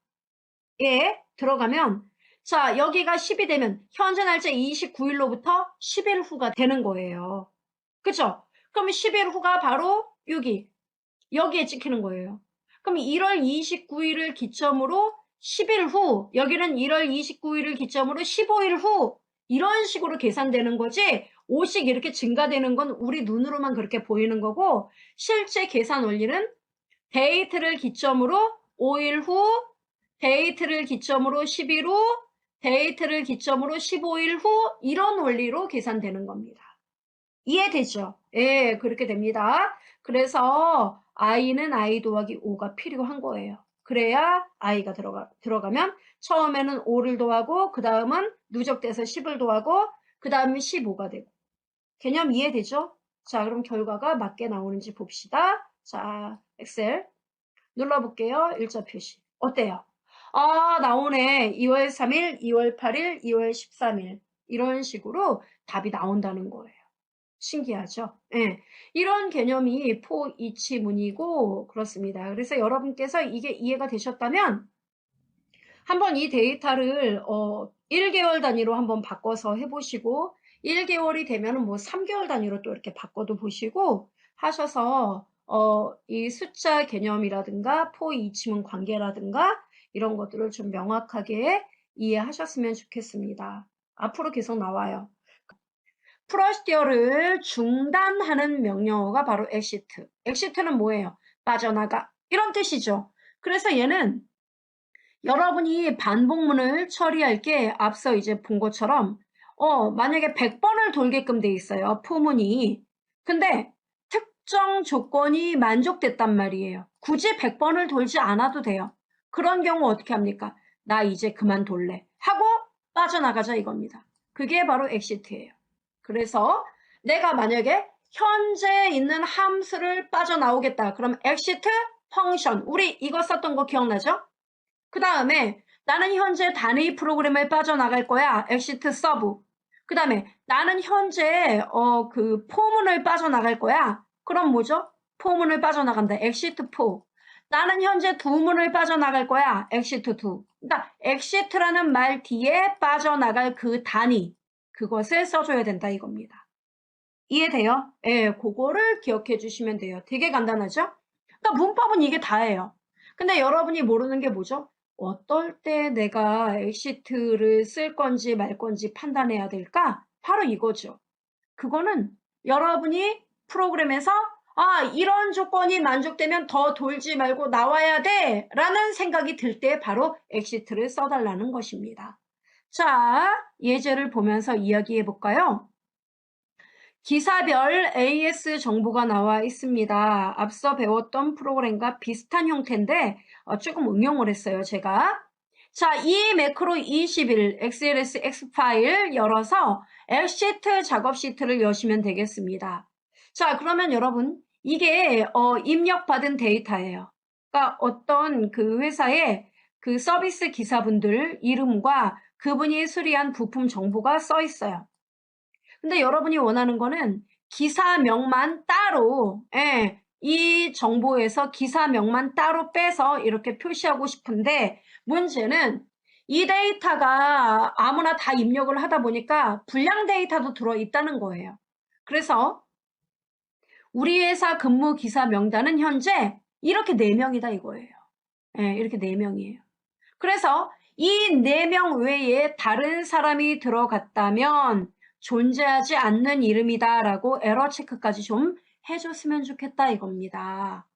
들어가면 자 여기가 10이 되면 현재 날짜 29일로부터 10일 후가 되는 거예요. 그쵸? 그러면 10일 후가 바로 여기에 찍히는 거예요. 그럼 1월 29일을 기점으로 10일 후, 여기는 1월 29일을 기점으로 15일 후, 이런 식으로 계산되는 거지, 5씩 이렇게 증가되는 건 우리 눈으로만 그렇게 보이는 거고, 실제 계산 원리는 데이트를 기점으로 5일 후, 데이트를 기점으로 10일 후, 데이트를 기점으로 15일 후, 이런 원리로 계산되는 겁니다. 이해되죠? 예, 그렇게 됩니다. 그래서 I는 I 더하기 5가 필요한 거예요. 그래야 I가 들어가면 처음에는 5를 더하고 그 다음은 누적돼서 10을 더하고 그 다음에 15가 되고. 개념 이해되죠? 자, 그럼 결과가 맞게 나오는지 봅시다. 자, 엑셀 눌러볼게요. 일자 표시. 어때요? 아, 나오네. 2월 3일, 2월 8일, 2월 13일. 이런 식으로 답이 나온다는 거예요. 신기하죠? 예. 이런 개념이 포이치문이고 그렇습니다. 그래서 여러분께서 이게 이해가 되셨다면 한번 이 데이터를 1개월 단위로 한번 바꿔서 해보시고 1개월이 되면 뭐 3개월 단위로 또 이렇게 바꿔도 보시고 하셔서 이 숫자 개념이라든가 포이치문 관계라든가 이런 것들을 좀 명확하게 이해하셨으면 좋겠습니다. 앞으로 계속 나와요. 프로시저를 중단하는 명령어가 바로 exit. exit는 뭐예요? 빠져나가. 이런 뜻이죠. 그래서 얘는 여러분이 반복문을 처리할 게 앞서 이제 본 것처럼 만약에 100번을 돌게끔 돼 있어요. 포문이. 근데 특정 조건이 만족됐단 말이에요. 굳이 100번을 돌지 않아도 돼요. 그런 경우 어떻게 합니까? 나 이제 그만 돌래. 하고 빠져나가자 이겁니다. 그게 바로 exit예요. 그래서 내가 만약에 현재 있는 함수를 빠져나오겠다. 그럼 exit 펑션. 우리 이거 썼던 거 기억나죠? 그 다음에 나는 현재 단위 프로그램을 빠져나갈 거야. exit sub. 그 다음에 나는 현재 그 포문을 빠져나갈 거야. 그럼 뭐죠? 포문을 빠져나간다. exit 4. 나는 현재 두 문을 빠져나갈 거야. exit 2. 그러니까 exit라는 말 뒤에 빠져나갈 그 단위. 그것을 써줘야 된다 이겁니다. 이해돼요? 예, 그거를 기억해 주시면 돼요. 되게 간단하죠? 그러니까 문법은 이게 다예요. 근데 여러분이 모르는 게 뭐죠? 어떨 때 내가 exit를 쓸 건지 말 건지 판단해야 될까? 바로 이거죠. 그거는 여러분이 프로그램에서 이런 조건이 만족되면 더 돌지 말고 나와야 돼 라는 생각이 들 때 바로 exit를 써달라는 것입니다. 자, 예제를 보면서 이야기해 볼까요? 기사별 AS 정보가 나와 있습니다. 앞서 배웠던 프로그램과 비슷한 형태인데 조금 응용을 했어요, 제가. 자, 이 매크로 21 XLSX 파일 열어서 엑시트 작업 시트를 여시면 되겠습니다. 자, 그러면 여러분 이게 입력받은 데이터예요. 그러니까 어떤 그 회사의 그 서비스 기사분들 이름과 그분이 수리한 부품 정보가 써 있어요. 근데 여러분이 원하는 거는 기사명만 따로, 이 정보에서 기사명만 따로 빼서 이렇게 표시하고 싶은데 문제는 이 데이터가 아무나 다 입력을 하다 보니까 불량 데이터도 들어있다는 거예요. 그래서 우리 회사 근무 기사 명단은 현재 이렇게 4명이다 이거예요. 예, 이렇게 4명이에요. 그래서 이 4명 외에 다른 사람이 들어갔다면 존재하지 않는 이름이다 라고 에러 체크까지 좀 해줬으면 좋겠다 이겁니다.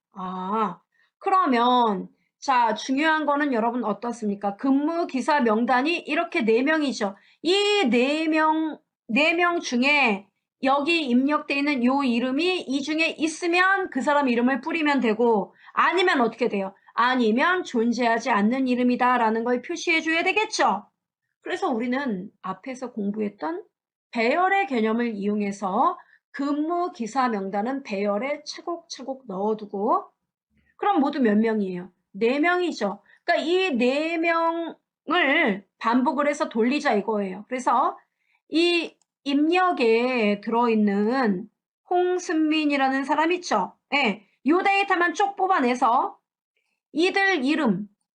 그러면 자, 중요한 거는 여러분 어떻습니까? 근무 기사 명단이 이렇게 4명이죠. 이 4명 중에 여기 입력돼 있는 요 이름이 이 중에 있으면 그 사람 이름을 뿌리면 되고 아니면 어떻게 돼요? 아니면 존재하지 않는 이름이다 라는 걸 표시해 줘야 되겠죠. 그래서 우리는 앞에서 공부했던 배열의 개념을 이용해서 근무 기사 명단은 배열에 차곡차곡 넣어두고 그럼 모두 몇 명이에요? 4명이죠. 그러니까 이 4명을 반복을 해서 돌리자 이거예요. 그래서 이 입력에 들어있는 홍승민이라는 사람 있죠? 예. 요 데이터만 쭉 뽑아내서 이들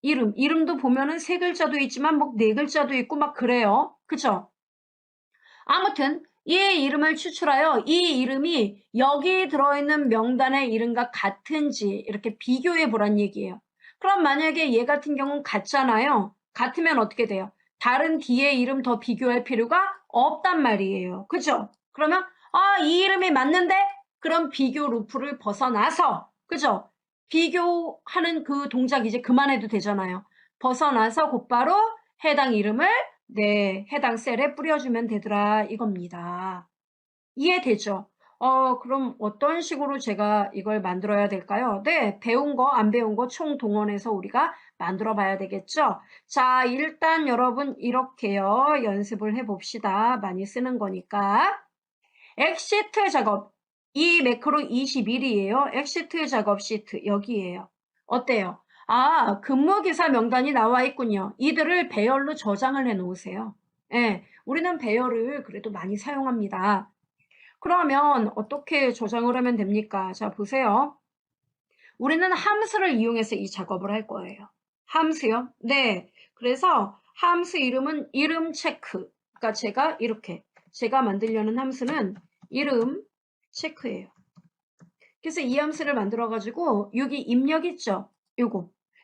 이름도 보면은 3글자도 있지만 뭐 4글자도 있고 막 그래요. 그쵸? 아무튼 이 이름을 추출하여 이 이름이 여기 들어있는 명단의 이름과 같은지 이렇게 비교해 보란 얘기예요. 그럼 만약에 얘 같은 경우는 같잖아요. 같으면 어떻게 돼요? 다른 뒤에 이름 더 비교할 필요가 없단 말이에요. 그죠? 그러면 이 이름이 맞는데? 그럼 비교 루프를 벗어나서 그죠? 비교하는 그 동작 이제 그만해도 되잖아요. 벗어나서 곧바로 해당 이름을 해당 셀에 뿌려주면 되더라 이겁니다. 이해되죠? 그럼 어떤 식으로 제가 이걸 만들어야 될까요? 네, 배운 거, 안 배운 거 총동원해서 우리가 만들어 봐야 되겠죠? 자, 일단 여러분 이렇게요. 연습을 해봅시다. 많이 쓰는 거니까. 엑시트 작업. 이 매크로 21이에요. 엑시트 작업 시트 여기에요. 어때요? 근무기사 명단이 나와 있군요. 이들을 배열로 저장을 해 놓으세요. 예, 우리는 배열을 그래도 많이 사용합니다. 그러면 어떻게 저장을 하면 됩니까? 자, 보세요. 우리는 함수를 이용해서 이 작업을 할 거예요. 함수요? 네. 그래서 함수 이름은 이름 체크. 그러니까 제가 만들려는 함수는 이름 체크예요. 그래서 이 함수를 만들어가지고 여기 입력 있죠?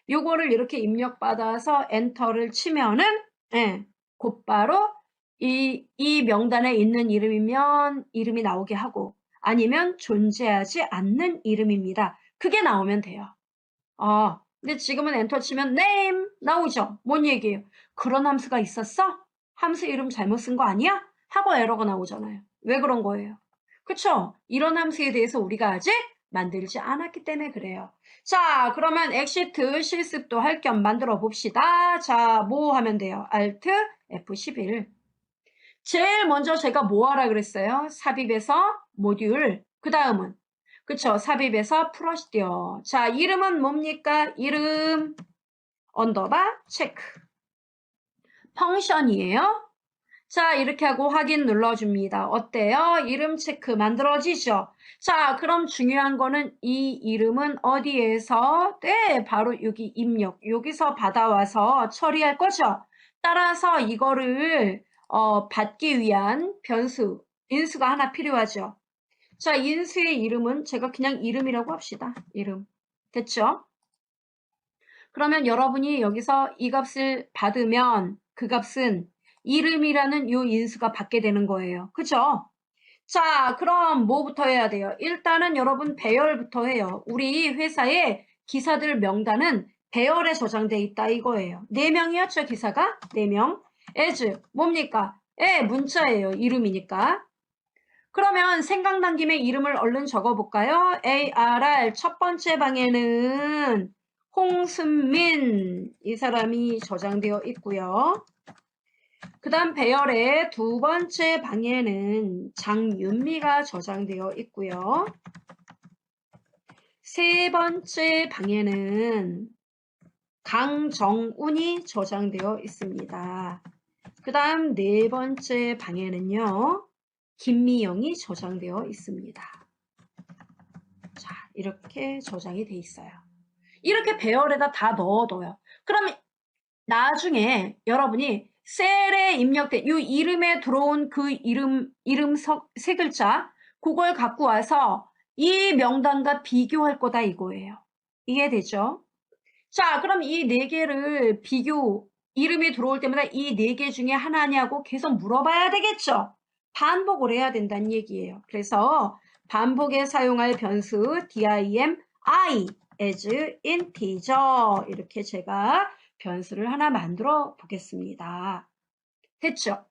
요거를 이렇게 입력받아서 엔터를 치면은 곧바로 이 명단에 있는 이름이면 이름이 나오게 하고 아니면 존재하지 않는 이름입니다. 그게 나오면 돼요. 근데 지금은 엔터 치면 name 나오죠? 뭔 얘기예요? 그런 함수가 있었어? 함수 이름 잘못 쓴 거 아니야? 하고 에러가 나오잖아요. 왜 그런 거예요? 그쵸? 이런 함수에 대해서 우리가 아직 만들지 않았기 때문에 그래요. 자, 그러면 엑시트 실습도 할 겸 만들어 봅시다. 자, 뭐 하면 돼요? Alt F11. 제일 먼저 제가 뭐 하라 그랬어요? 삽입에서 모듈. 그 다음은 그쵸? 삽입에서 프로시디어. 자, 이름은 뭡니까? 이름 언더바 체크. 펑션이에요. 자, 이렇게 하고 확인 눌러줍니다. 어때요? 이름 체크 만들어지죠? 자, 그럼 중요한 거는 이 이름은 어디에서? 네, 바로 여기 입력. 여기서 받아와서 처리할 거죠? 따라서 이거를 받기 위한 변수, 인수가 하나 필요하죠? 자, 인수의 이름은 제가 그냥 이름이라고 합시다. 이름. 됐죠? 그러면 여러분이 여기서 이 값을 받으면 그 값은 이름이라는 요 인수가 받게 되는 거예요. 그죠? 자, 그럼 뭐부터 해야 돼요? 일단은 여러분 배열부터 해요. 우리 회사의 기사들 명단은 배열에 저장돼 있다 이거예요. 4명이었죠, 기사가? 4명. as 뭡니까? 문자예요. 이름이니까. 그러면 생각난 김에 이름을 얼른 적어볼까요? ARR 첫 번째 방에는 홍순민 이 사람이 저장되어 있고요. 그 다음 배열의 두 번째 방에는 장윤미가 저장되어 있고요. 세 번째 방에는 강정운이 저장되어 있습니다. 그 다음 네 번째 방에는요. 김미영이 저장되어 있습니다. 자, 이렇게 저장이 돼 있어요. 이렇게 배열에다 다 넣어둬요. 그러면 나중에 여러분이 셀에 입력된 이 이름에 들어온 그 이름 세 글자 그걸 갖고 와서 이 명단과 비교할 거다 이거예요. 이해되죠? 자, 그럼 이 네 개를 이름이 들어올 때마다 이 네 개 중에 하나냐고 계속 물어봐야 되겠죠? 반복을 해야 된다는 얘기예요. 그래서 반복에 사용할 변수 dim I as integer 이렇게 제가 변수를 하나 만들어 보겠습니다. 됐죠?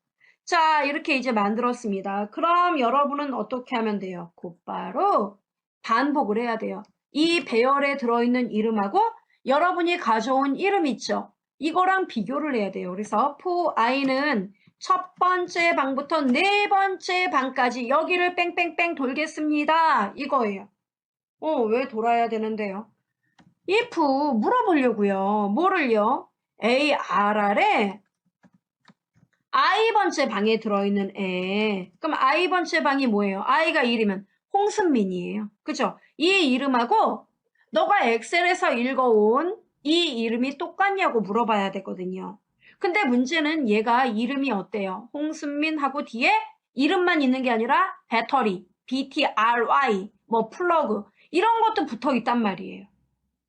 자, 이렇게 이제 만들었습니다. 그럼 여러분은 어떻게 하면 돼요? 곧바로 반복을 해야 돼요. 이 배열에 들어있는 이름하고 여러분이 가져온 이름 있죠? 이거랑 비교를 해야 돼요. 그래서 for i는 첫 번째 방부터 네 번째 방까지 여기를 뺑뺑뺑 돌겠습니다. 이거예요. 왜 돌아야 되는데요? if 물어보려고요. 뭐를요? ARR에 i번째 방에 들어있는 애. 그럼 i번째 방이 뭐예요? i가 1이면 홍순민이에요. 그죠? 이 이름하고 너가 엑셀에서 읽어온 이 이름이 똑같냐고 물어봐야 되거든요. 근데 문제는 얘가 이름이 어때요? 홍순민하고 뒤에 이름만 있는 게 아니라 배터리, BTRY, 뭐 플러그 이런 것도 붙어 있단 말이에요.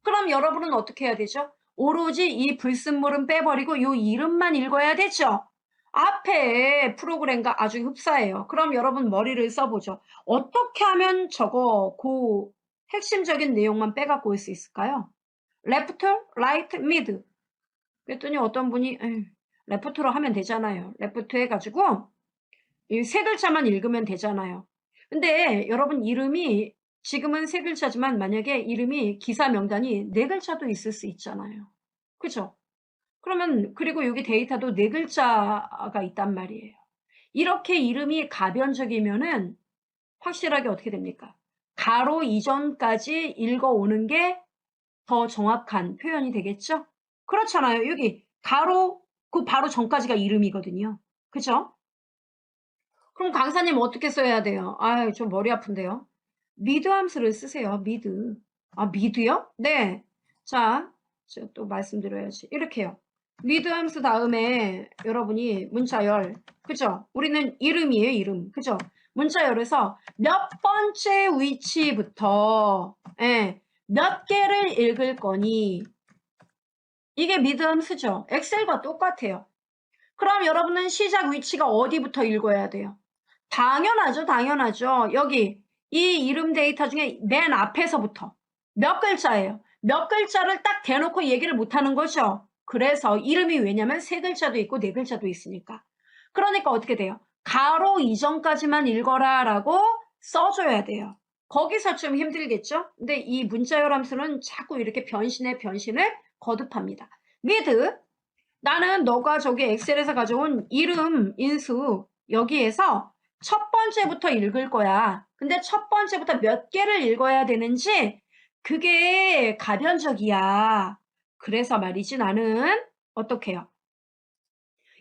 그럼 여러분은 어떻게 해야 되죠? 오로지 이 불순물은 빼버리고 이 이름만 읽어야 되죠? 앞에 프로그램과 아주 흡사해요. 그럼 여러분 머리를 써보죠. 어떻게 하면 핵심적인 내용만 빼갖고 올 수 있을까요? left, right, mid. 그랬더니 어떤 분이 left로 하면 되잖아요. left 해가지고 이 세 글자만 읽으면 되잖아요. 근데 여러분 이름이 지금은 세 글자지만 만약에 이름이 기사 명단이 네 글자도 있을 수 있잖아요. 그죠? 그러면 그리고 여기 데이터도 네 글자가 있단 말이에요. 이렇게 이름이 가변적이면은 확실하게 어떻게 됩니까? 가로 이전까지 읽어오는 게 더 정확한 표현이 되겠죠? 그렇잖아요. 여기 가로 그 바로 전까지가 이름이거든요. 그죠? 그럼 강사님 어떻게 써야 돼요? 아유, 좀 머리 아픈데요. 미드 함수를 쓰세요. 미드. 아, 미드요? 네. 자, 제가 또 말씀드려야지. 이렇게요. 미드 함수 다음에 여러분이 문자열. 그죠? 우리는 이름이에요, 이름. 그죠? 문자열에서 몇 번째 위치부터 몇 개를 읽을 거니 이게 미드 함수죠. 엑셀과 똑같아요. 그럼 여러분은 시작 위치가 어디부터 읽어야 돼요? 당연하죠, 당연하죠. 여기 이 이름 데이터 중에 맨 앞에서부터 몇 글자예요? 몇 글자를 딱 대놓고 얘기를 못하는 거죠. 그래서 이름이 왜냐면 세 글자도 있고 네 글자도 있으니까. 그러니까 어떻게 돼요? 가로 이전까지만 읽어라 라고 써줘야 돼요. 거기서 좀 힘들겠죠? 근데 이 문자열 함수는 자꾸 이렇게 변신을 거듭합니다. with 나는 너가 저기 엑셀에서 가져온 이름 인수 여기에서 첫 번째부터 읽을 거야. 근데 첫 번째부터 몇 개를 읽어야 되는지 그게 가변적이야. 그래서 말이지 나는 어떻게 해요?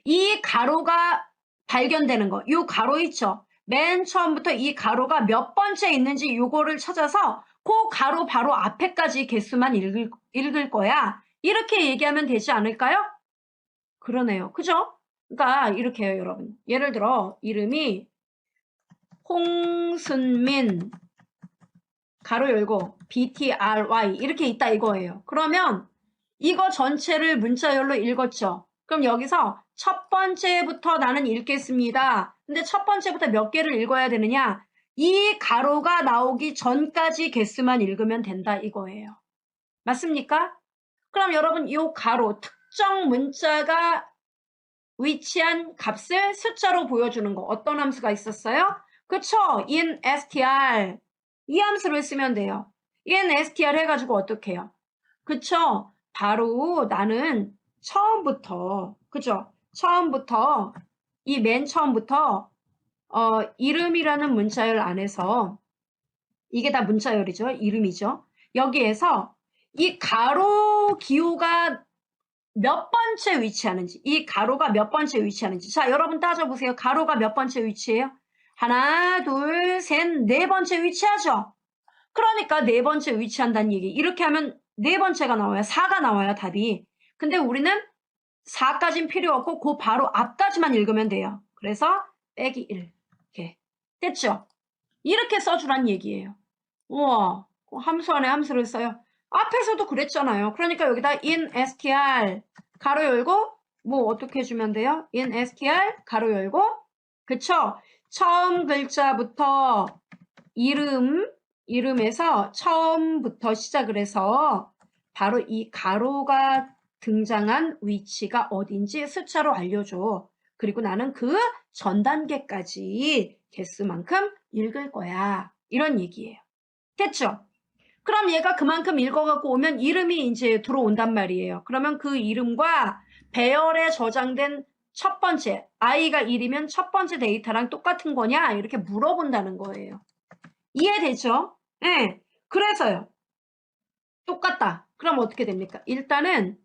이 가로가 발견되는 거. 이 가로 있죠? 맨 처음부터 이 가로가 몇 번째 있는지 요거를 찾아서 그 가로 바로 앞에까지 개수만 읽을 거야. 이렇게 얘기하면 되지 않을까요? 그러네요. 그죠? 그러니까 이렇게 해요, 여러분. 예를 들어 이름이 홍순민 가로 열고 BTRY 이렇게 있다 이거예요. 그러면 이거 전체를 문자열로 읽었죠. 그럼 여기서 첫 번째부터 나는 읽겠습니다. 근데 첫 번째부터 몇 개를 읽어야 되느냐? 이 가로가 나오기 전까지 개수만 읽으면 된다 이거예요. 맞습니까? 그럼 여러분 이 가로 특정 문자가 위치한 값을 숫자로 보여주는 거 어떤 함수가 있었어요? 그쵸? in str 이 함수를 쓰면 돼요. in str 해가지고 어떻게 해요? 그쵸? 바로 나는 처음부터 그죠? 처음부터 이 맨 처음부터 이름이라는 문자열 안에서 이게 다 문자열이죠. 이름이죠. 여기에서 이 가로 기호가 몇 번째 위치하는지 이 가로가 몇 번째 위치하는지 자 여러분 따져보세요. 가로가 몇 번째 위치해요? 하나 둘 셋 네 번째 위치하죠. 그러니까 네 번째 위치한다는 얘기 이렇게 하면 네 번째가 나와요. 4가 나와요 답이. 근데 우리는 4까진 필요 없고 그 바로 앞까지만 읽으면 돼요. 그래서 빼기 1. 이렇게. 됐죠? 이렇게 써주란 얘기예요. 우와, 함수 안에 함수를 써요. 앞에서도 그랬잖아요. 그러니까 여기다 in str 가로 열고 뭐 어떻게 해주면 돼요? in str 가로 열고 그쵸? 처음 글자부터 이름에서 처음부터 시작을 해서 바로 이 가로가 등장한 위치가 어딘지 숫자로 알려줘. 그리고 나는 그 전 단계까지 개수만큼 읽을 거야. 이런 얘기예요. 됐죠? 그럼 얘가 그만큼 읽어갖고 오면 이름이 이제 들어온단 말이에요. 그러면 그 이름과 배열에 저장된 첫 번째, i가 1이면 첫 번째 데이터랑 똑같은 거냐? 이렇게 물어본다는 거예요. 이해되죠? 네. 그래서요. 똑같다. 그럼 어떻게 됩니까? 일단은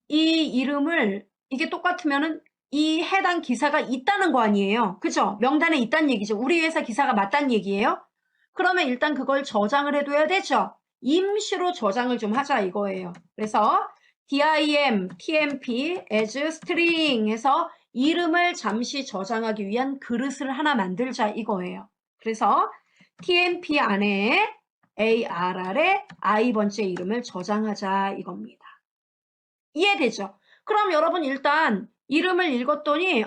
이 이름을 이게 똑같으면은 이 해당 기사가 있다는 거 아니에요. 그죠? 명단에 있다는 얘기죠. 우리 회사 기사가 맞다는 얘기예요. 그러면 일단 그걸 저장을 해둬야 되죠. 임시로 저장을 좀 하자 이거예요. 그래서 dim, tmp, as string 해서 이름을 잠시 저장하기 위한 그릇을 하나 만들자 이거예요. 그래서 tmp 안에 arr에 i번째 이름을 저장하자 이겁니다. 이해되죠? 그럼 여러분 일단 이름을 읽었더니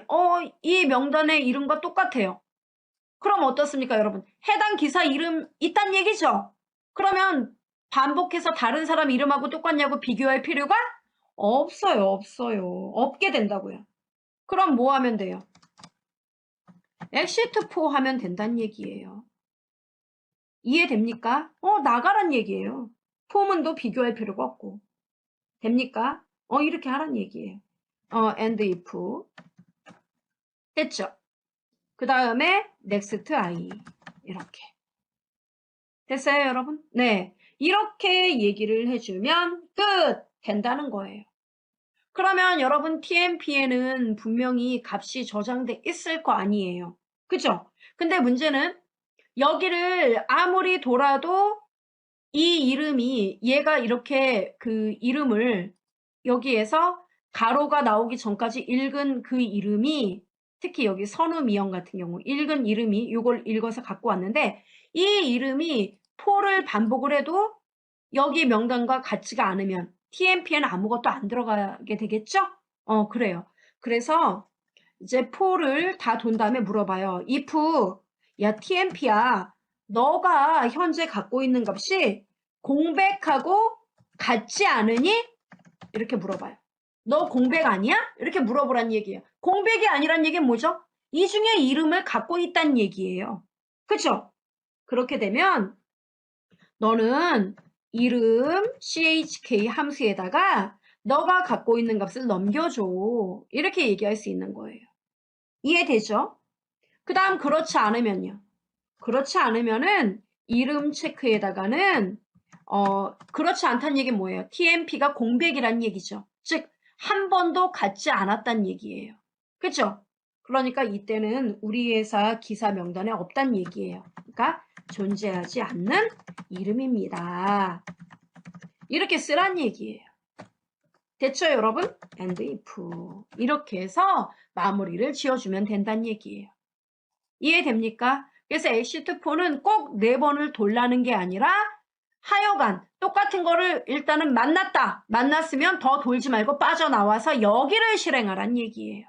이 명단의 이름과 똑같아요. 그럼 어떻습니까 여러분? 해당 기사 이름 있단 얘기죠? 그러면 반복해서 다른 사람 이름하고 똑같냐고 비교할 필요가 없어요. 없게 된다고요. 그럼 뭐 하면 돼요? exit4 하면 된다는 얘기예요. 이해됩니까? 나가란 얘기예요. 포문도 비교할 필요가 없고. 됩니까? 이렇게 하란 얘기예요. and if. 됐죠? 그 다음에 next i. 이렇게. 됐어요, 여러분? 네. 이렇게 얘기를 해주면 끝! 된다는 거예요. 그러면 여러분 tmp에는 분명히 값이 저장돼 있을 거 아니에요. 그죠? 근데 문제는 여기를 아무리 돌아도 이 이름이 얘가 이렇게 그 이름을 여기에서 가로가 나오기 전까지 읽은 그 이름이 특히 여기 선우미영 같은 경우 읽은 이름이 이걸 읽어서 갖고 왔는데 이 이름이 포를 반복을 해도 여기 명단과 같지가 않으면 tmp에는 아무것도 안 들어가게 되겠죠? 그래요. 그래서 이제 포를 다 돈 다음에 물어봐요. if 야 tmp야 너가 현재 갖고 있는 값이 공백하고 같지 않으니? 이렇게 물어봐요. 너 공백 아니야? 이렇게 물어보란 얘기예요. 공백이 아니란 얘기는 뭐죠? 이 중에 이름을 갖고 있다는 얘기예요. 그쵸? 그렇게 되면 너는 이름 chk 함수에다가 너가 갖고 있는 값을 넘겨줘. 이렇게 얘기할 수 있는 거예요. 이해되죠? 그 다음 그렇지 않으면요. 그렇지 않으면은 이름 체크에다가는 그렇지 않다는 얘기는 뭐예요? tmp가 공백이란 얘기죠. 즉 한 번도 갖지 않았다는 얘기예요. 그죠? 그러니까 이때는 우리 회사 기사 명단에 없다는 얘기예요. 그러니까 존재하지 않는 이름입니다. 이렇게 쓰란 얘기예요. 됐죠, 여러분? and if 이렇게 해서 마무리를 지어주면 된다는 얘기예요. 이해됩니까? 그래서 exit4는 꼭 4번을 돌라는 게 아니라 하여간 똑같은 거를 일단은 만났으면 더 돌지 말고 빠져나와서 여기를 실행하란 얘기예요.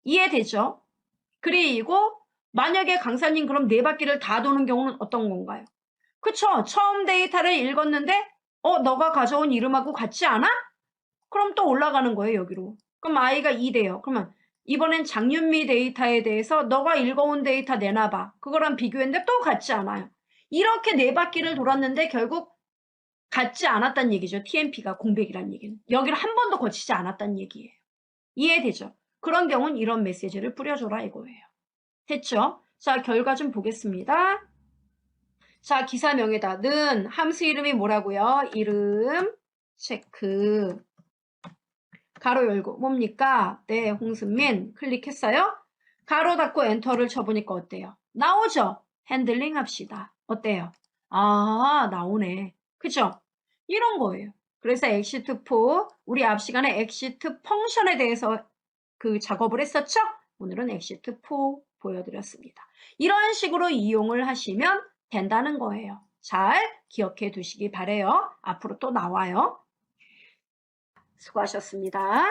이해되죠? 그리고 만약에 강사님 그럼 4바퀴를 다 도는 경우는 어떤 건가요? 그쵸? 처음 데이터를 읽었는데 너가 가져온 이름하고 같지 않아? 그럼 또 올라가는 거예요, 여기로. 그럼 i가 2돼요. 그러면 이번엔 장윤미 데이터에 대해서 너가 읽어온 데이터 내놔봐. 그거랑 비교했는데 또 같지 않아요. 이렇게 4바퀴를 돌았는데 결국 같지 않았다는 얘기죠. tmp가 공백이란 얘기는. 여기를 한 번도 거치지 않았다는 얘기예요. 이해되죠? 그런 경우는 이런 메시지를 뿌려줘라 이거예요. 됐죠? 자, 결과 좀 보겠습니다. 자, 기사명에다 는 함수 이름이 뭐라고요? 이름 체크 가로 열고 뭡니까? 네, 홍승민 클릭했어요? 가로 닫고 엔터를 쳐보니까 어때요? 나오죠? 핸들링 합시다. 어때요? 나오네. 그죠? 이런 거예요. 그래서 엑시트4, 우리 앞 시간에 엑시트 펑션에 대해서 그 작업을 했었죠? 오늘은 엑시트4 보여드렸습니다. 이런 식으로 이용을 하시면 된다는 거예요. 잘 기억해 두시기 바래요. 앞으로 또 나와요. 수고하셨습니다.